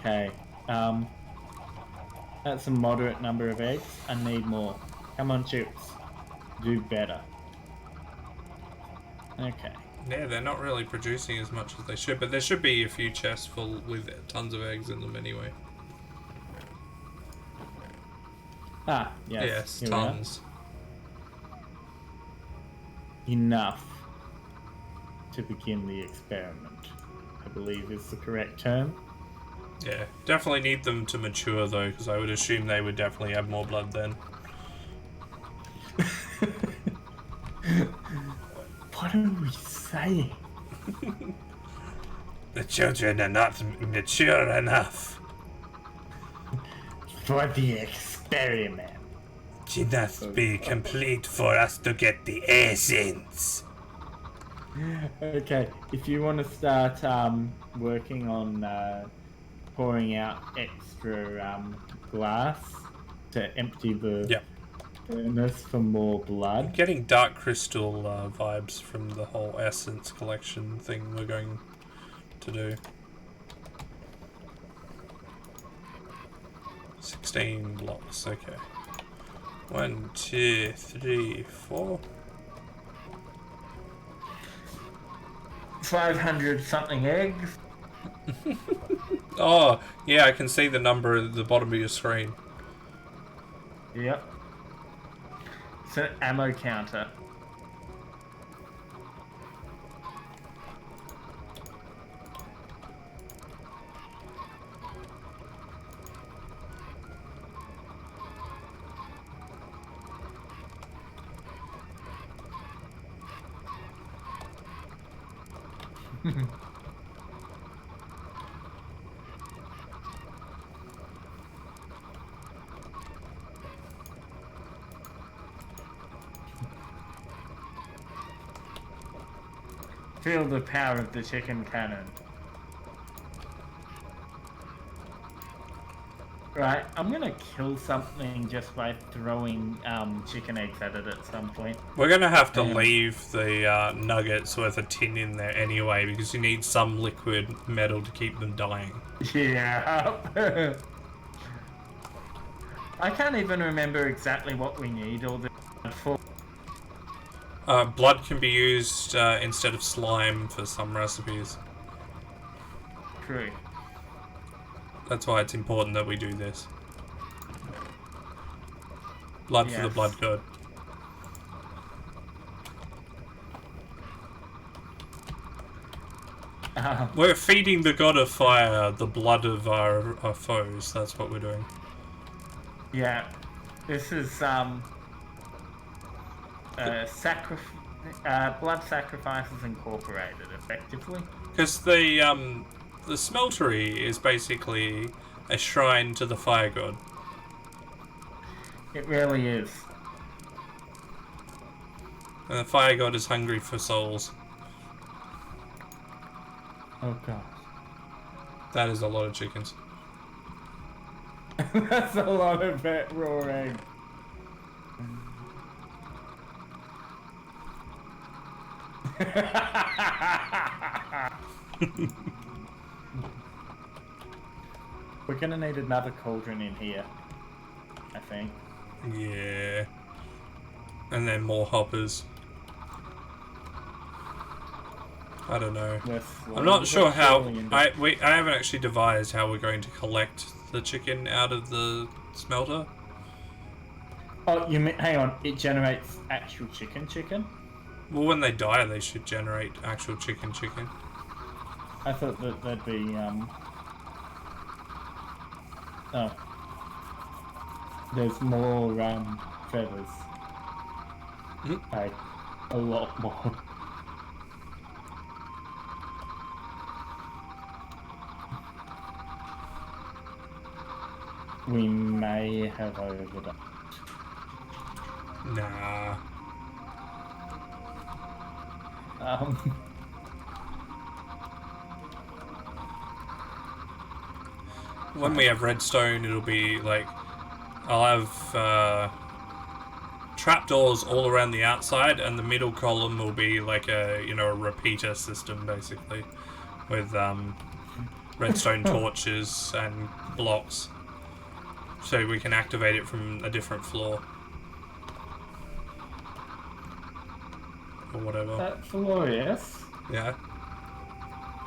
Okay. That's a moderate number of eggs. I need more. Come on, chips. Do better. Okay. Yeah, they're not really producing as much as they should, but there should be a few chests full with tons of eggs in them anyway. Ah, yes. Yes, tons. Enough to begin the experiment, I believe is the correct term. Yeah, definitely need them to mature though, because I would assume they would definitely have more blood then. What are we saying? The children are not mature enough. For the experiment. It must be complete for us to get the essence. Okay, if you want to start working on pouring out extra glass to empty the Yep. furnace for more I'm blood. getting dark crystal vibes from the whole essence collection thing we're going to do. 16 blocks, okay. 1, 2, 3, 4. 500 something eggs. Oh, yeah, I can see the number at the bottom of your screen. Yep. It's an ammo counter. Feel the power of the chicken cannon. Right, I'm gonna kill something just by throwing chicken eggs at it at some point. We're gonna have to leave the nuggets with a tin in there anyway, because you need some liquid metal to keep them dying. Yeah. I can't even remember exactly what we need all the for. Blood can be used instead of slime for some recipes. True. That's why it's important that we do this. Blood for the blood god. We're feeding the god of fire the blood of our foes. That's what we're doing. Yeah. This is blood sacrifices incorporated effectively. Because the smeltery is basically a shrine to the fire god. It really is. And the fire god is hungry for souls. Oh god. That is a lot of chickens. That's a lot of raw egg. We're gonna need another cauldron in here, I think. Yeah. And then more hoppers. I don't know. I'm not sure how. I haven't actually devised how we're going to collect the chicken out of the smelter. Oh, you mean? Hang on. It generates actual chicken. Well, when they die, they should generate actual chicken. I thought that they'd be Oh. There's more feathers. Like a lot more. We may have overdone. Nah. When we have redstone, it'll be like I'll have trapdoors all around the outside, and the middle column will be like a a repeater system basically, with redstone torches and blocks, so we can activate it from a different floor or whatever. Felorius? Yeah.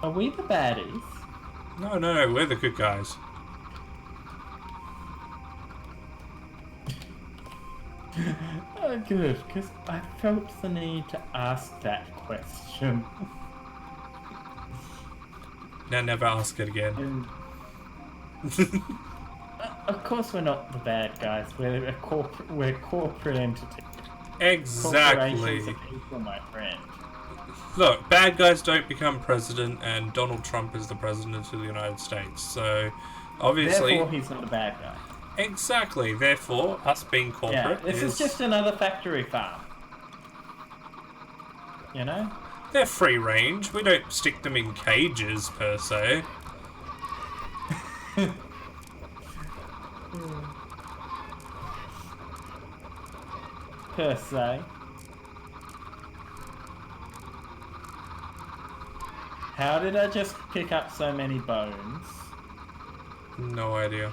Are we the baddies? No, we're the good guys. Oh, good, because I felt the need to ask that question. Now never ask it again. Of course we're not the bad guys. We're corporate entities. Exactly. Corporations are people, my friend. Look, bad guys don't become president, and Donald Trump is the president of the United States. So, obviously, Therefore, he's not a bad guy. exactly. Therefore, us being corporate Yeah, this is just another factory farm. You know? They're free range. We don't stick them in cages per se. Per se. How did I just pick up so many bones? No idea.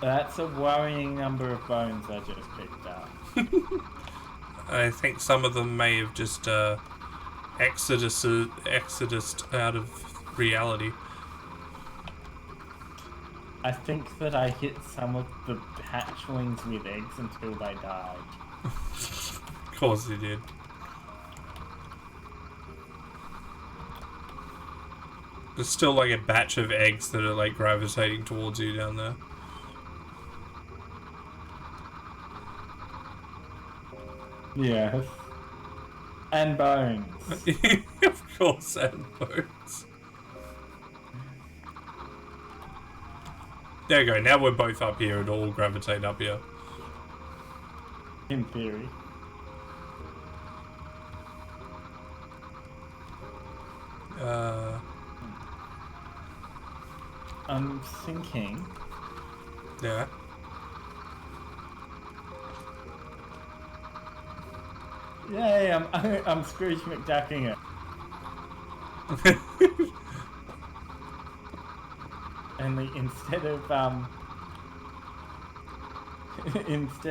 That's a worrying number of bones I just picked up. I think some of them may have just exodus out of reality. I think that I hit some of the hatchlings with eggs until they died. Of course they did. There's still like a batch of eggs that are like gravitating towards you down there. Yes. And bones. Of course, and bones. There you go, now we're both up here and all gravitate up here. In theory. I'm thinking... Yeah. Yay, I'm Scrooge McDucking it. Only instead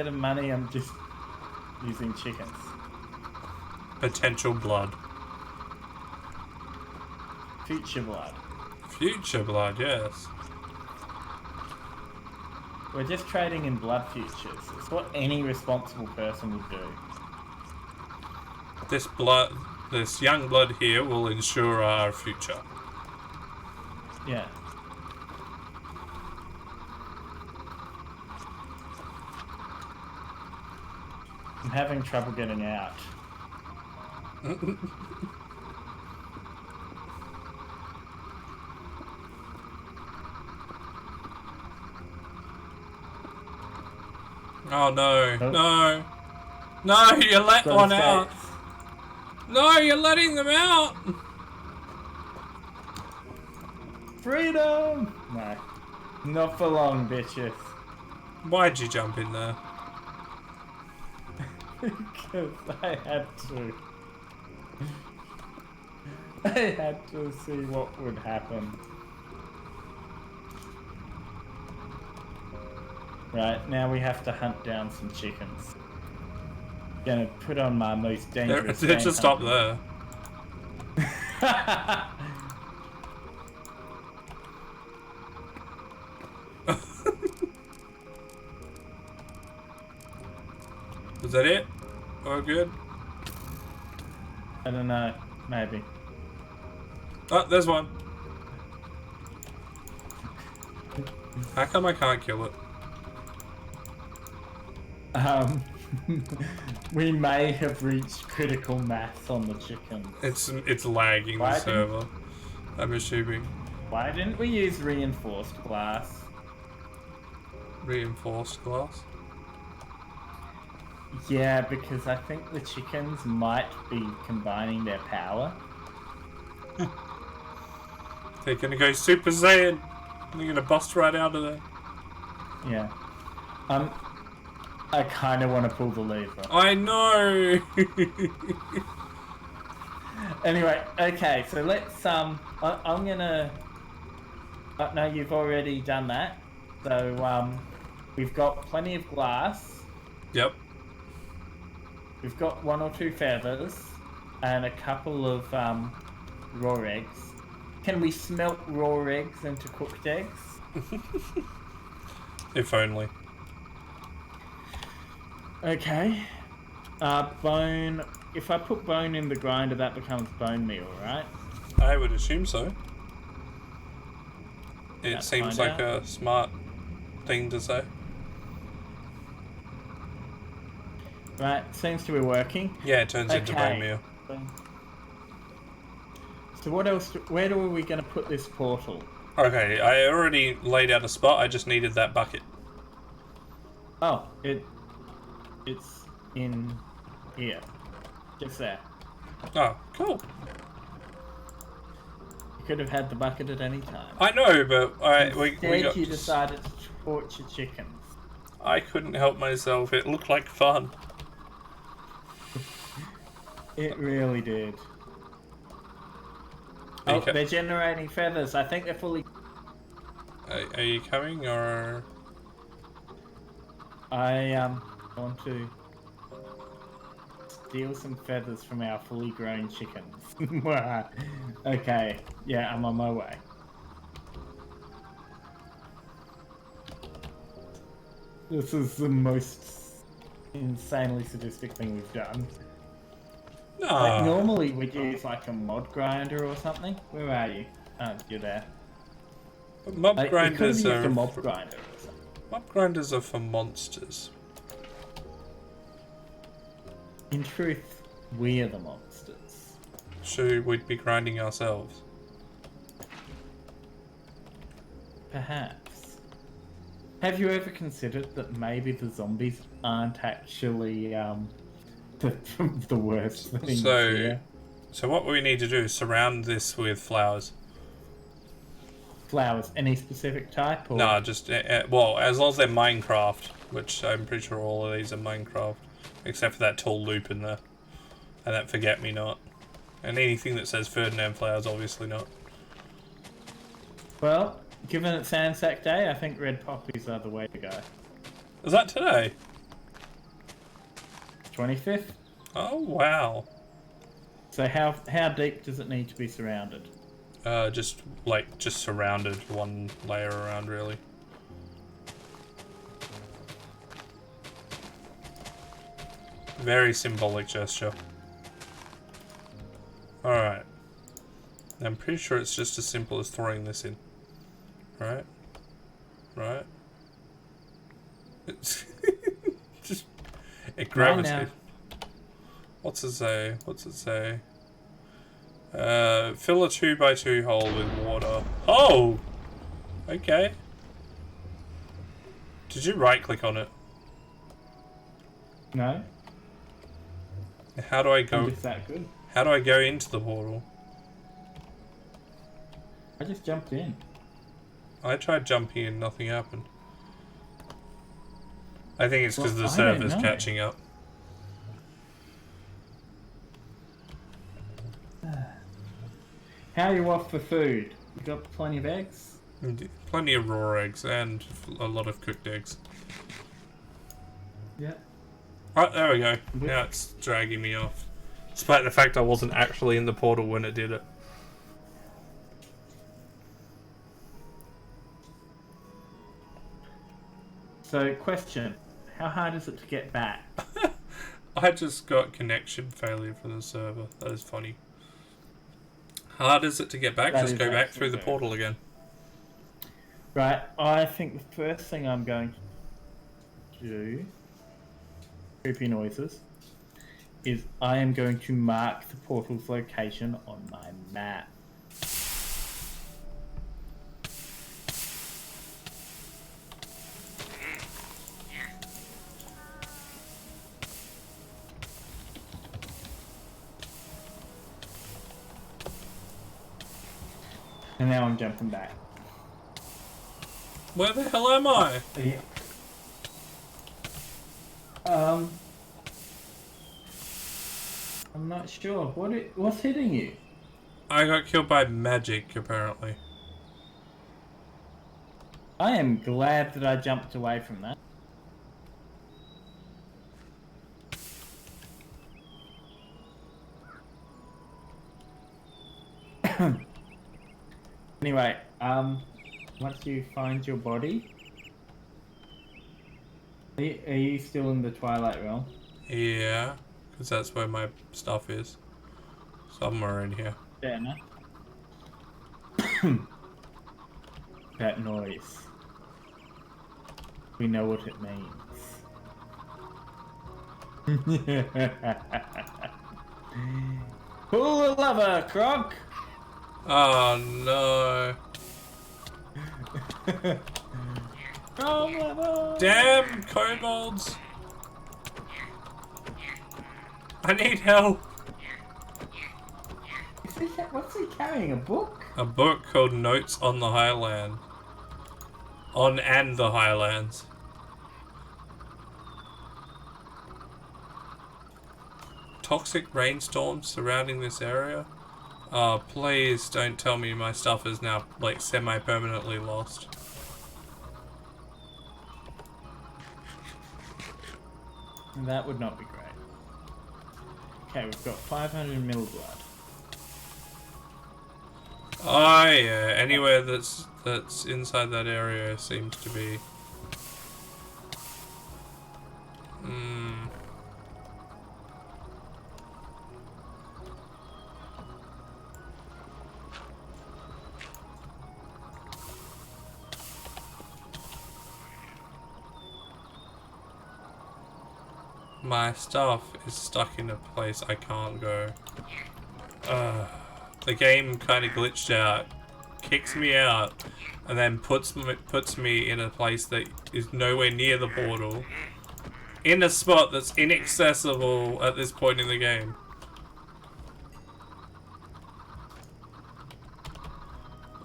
of money, I'm just using chickens. Potential blood. Future blood. Future blood, yes. We're just trading in blood futures. It's what any responsible person would do. This young blood here will ensure our future. Yeah. I'm having trouble getting out. Oh no, Oh. no. No, you let Got one escape. out. No, you're letting them out. Freedom! No. Not for long, bitches. Why'd you jump in there? Because I had to. I had to see what would happen. Right, now we have to hunt down some chickens. Gonna put on my most dangerous They're just up there. Is that it? All good? I don't know, maybe. Oh, there's one. How come I can't kill it? We may have reached critical mass on the chickens. It's lagging the server. I'm assuming. Why didn't we use reinforced glass? Reinforced glass? Yeah, because I think the chickens might be combining their power. They're gonna go Super Saiyan. They're gonna bust right out of there. Yeah. I kind of want to pull the lever. I know. Anyway, okay, so let's I'm gonna. No, you've already done that. So we've got plenty of glass. Yep. We've got 1 or 2 feathers and a couple of raw eggs. Can we smelt raw eggs into cooked eggs? If only. Okay. Bone. If I put bone in the grinder, that becomes bone meal, right? I would assume so. It seems like a smart thing to say. Right, seems to be working. Yeah, it turns into bone meal. So what else? Where are we going to put this portal? Okay, I already laid out a spot. I just needed that bucket. Oh, it's in here, just there. Oh, cool. You could have had the bucket at any time. I know, but we got. You decided to torture chickens. I couldn't help myself. It looked like fun. It really did. Oh, they're generating feathers. I think they're fully... Are you coming, or...? I want to steal some feathers from our fully grown chickens. Okay, yeah, I'm on my way. This is the most insanely sadistic thing we've done. No. Like, normally we'd use like a mod grinder or something. Where are you? Oh, you're there. Mob grinders are... are... mob grinder or something. Mob grinders are for monsters. In truth, we are the monsters. So we'd be grinding ourselves. Perhaps. Have you ever considered that maybe the zombies aren't actually the worst things here? So what we need to do is surround this with flowers. Flowers, any specific type? Or... Nah, just well, as long as they're Minecraft, which I'm pretty sure all of these are Minecraft, except for that tall loop in there, and that forget-me-not, and anything that says Ferdinand flowers, obviously not. Well, given it's Anzac Day, I think red poppies are the way to go. Is that today? 25th. Oh wow. So how deep does it need to be surrounded? Just surrounded, one layer around, really. Very symbolic gesture. Alright. I'm pretty sure it's just as simple as throwing this in. Right? Right? It's just... It gravitates. What's it say? What's it say? Fill a 2x2 hole with water. Oh! Okay. Did you right click on it? No. How do I go? Is that good? How do I go into the portal? I just jumped in. I tried jumping and nothing happened. I think it's because the server's catching up. How are you off for food? You got plenty of eggs? Plenty of raw eggs and a lot of cooked eggs. Yeah. Right, there we go. Now it's dragging me off. Despite the fact I wasn't actually in the portal when it did it. So, question. How hard is it to get back? I just got connection failure for the server. That is funny. How hard is it to get back? Just go back through the portal again. Right, I think the first thing I'm going to do, creepy noises, is I am going to mark the portal's location on my map. And now I'm jumping back. Where the hell am I? Yeah. I'm not sure. What's hitting you? I got killed by magic, apparently. I am glad that I jumped away from that. Anyway, once you find your body, are you still in the Twilight Realm? Yeah, because that's where my stuff is. Somewhere in here. Fair enough. that noise. We know what it means. Pull the lever, Croc! Oh no. Wrong lever! Damn kobolds! I need help! What's he carrying? A book? A book called Notes on the Highland. On and the Highlands. Toxic rainstorms surrounding this area? Oh, please don't tell me my stuff is now, like, semi-permanently lost. That would not be great. Okay, we've got 500 mil blood. Oh yeah, anywhere that's inside that area seems to be. My stuff is stuck in a place I can't go. The game kind of glitched out, kicks me out, and then puts me in a place that is nowhere near the portal, in a spot that's inaccessible at this point in the game.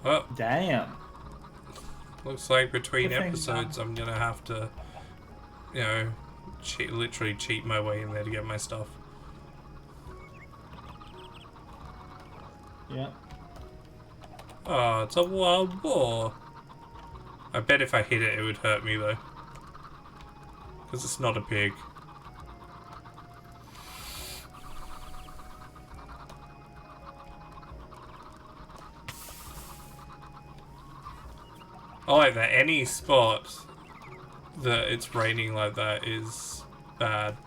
Well, Damn. looks like between episodes I'm gonna have to, you know, literally cheat my way in there to get my stuff. Yeah. Oh, it's a wild boar. I bet if I hit it, it would hurt me though. Because it's not a pig. I like that any spot that it's raining like that is bad.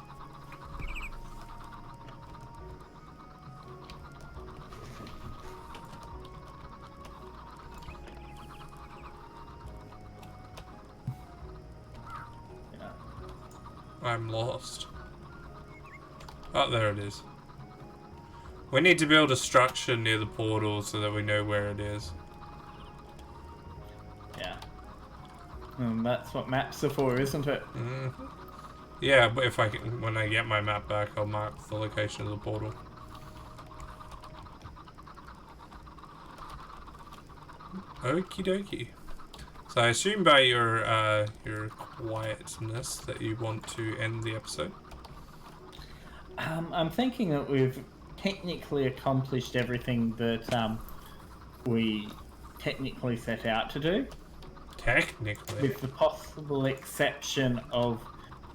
I'm lost. Oh, there it is. We need to build a structure near the portal so that we know where it is. Yeah. That's what maps are for, isn't it? Mm-hmm. Yeah, but if I can, when I get my map back, I'll mark the location of the portal. Okie dokie. So I assume by your quietness that you want to end the episode. I'm thinking that we've technically accomplished everything that we technically set out to do. Technically. With the possible exception of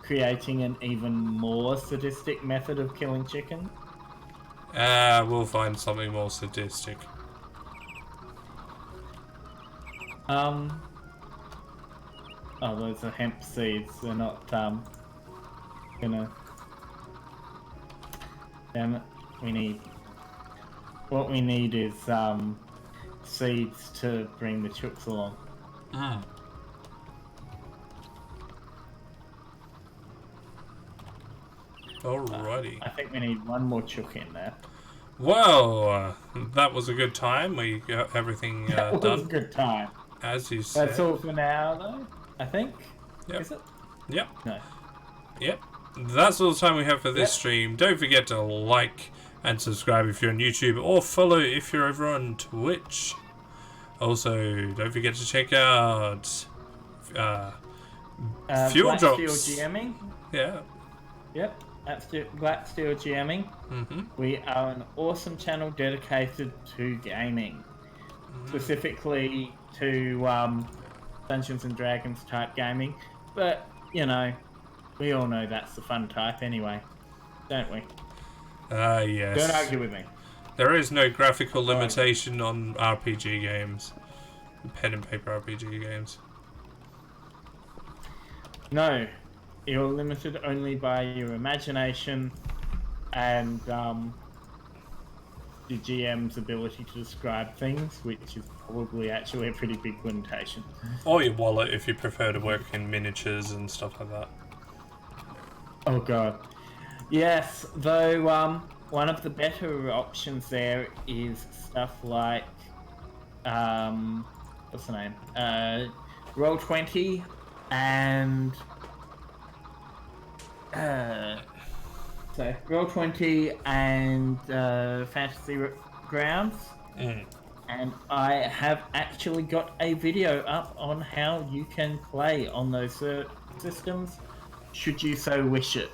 creating an even more sadistic method of killing chicken. We'll find something more sadistic. Oh, those are hemp seeds. They're not, gonna... Damn it. What we need is, seeds to bring the chooks along. Mm. Alrighty. I think we need one more chook in there. Well, that was a good time. We got everything That done. was a good time. As you said. That's all for now, though, I think. Yep. Is it? Yep. No. Yep. That's all the time we have for this Yep. stream. Don't forget to like and subscribe if you're on YouTube, or follow if you're over on Twitch. Also, don't forget to check out Fuel Black Drops. Steel GMing. Yeah. Yep. That's Black Steel GMing. Mm-hmm. We are an awesome channel dedicated to gaming. Specifically to Dungeons and Dragons type gaming. But, you know, we all know that's the fun type anyway. Don't we? Yes. Don't argue with me. There is no graphical limitation on RPG games. Pen and paper RPG games. No. You're limited only by your imagination and the GM's ability to describe things, which is probably actually a pretty big limitation. Or your wallet if you prefer to work in miniatures and stuff like that. Oh god. Yes, though one of the better options there is stuff like what's the name? Roll20 and so Roll20 and Fantasy Grounds. And I have actually got a video up on how you can play on those systems, should you so wish it.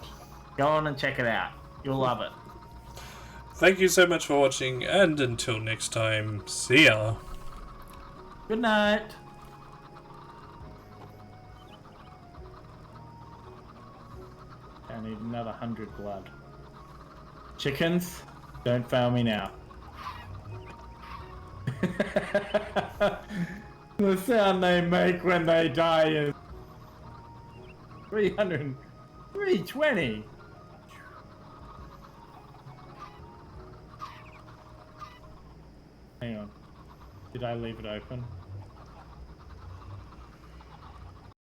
Go on and check it out. You'll love it. Thank you so much for watching, and until next time, see ya! Good night. I need another 100 blood. Chickens, don't fail me now. The sound they make when they die is 320. Hang on. Did I leave it open?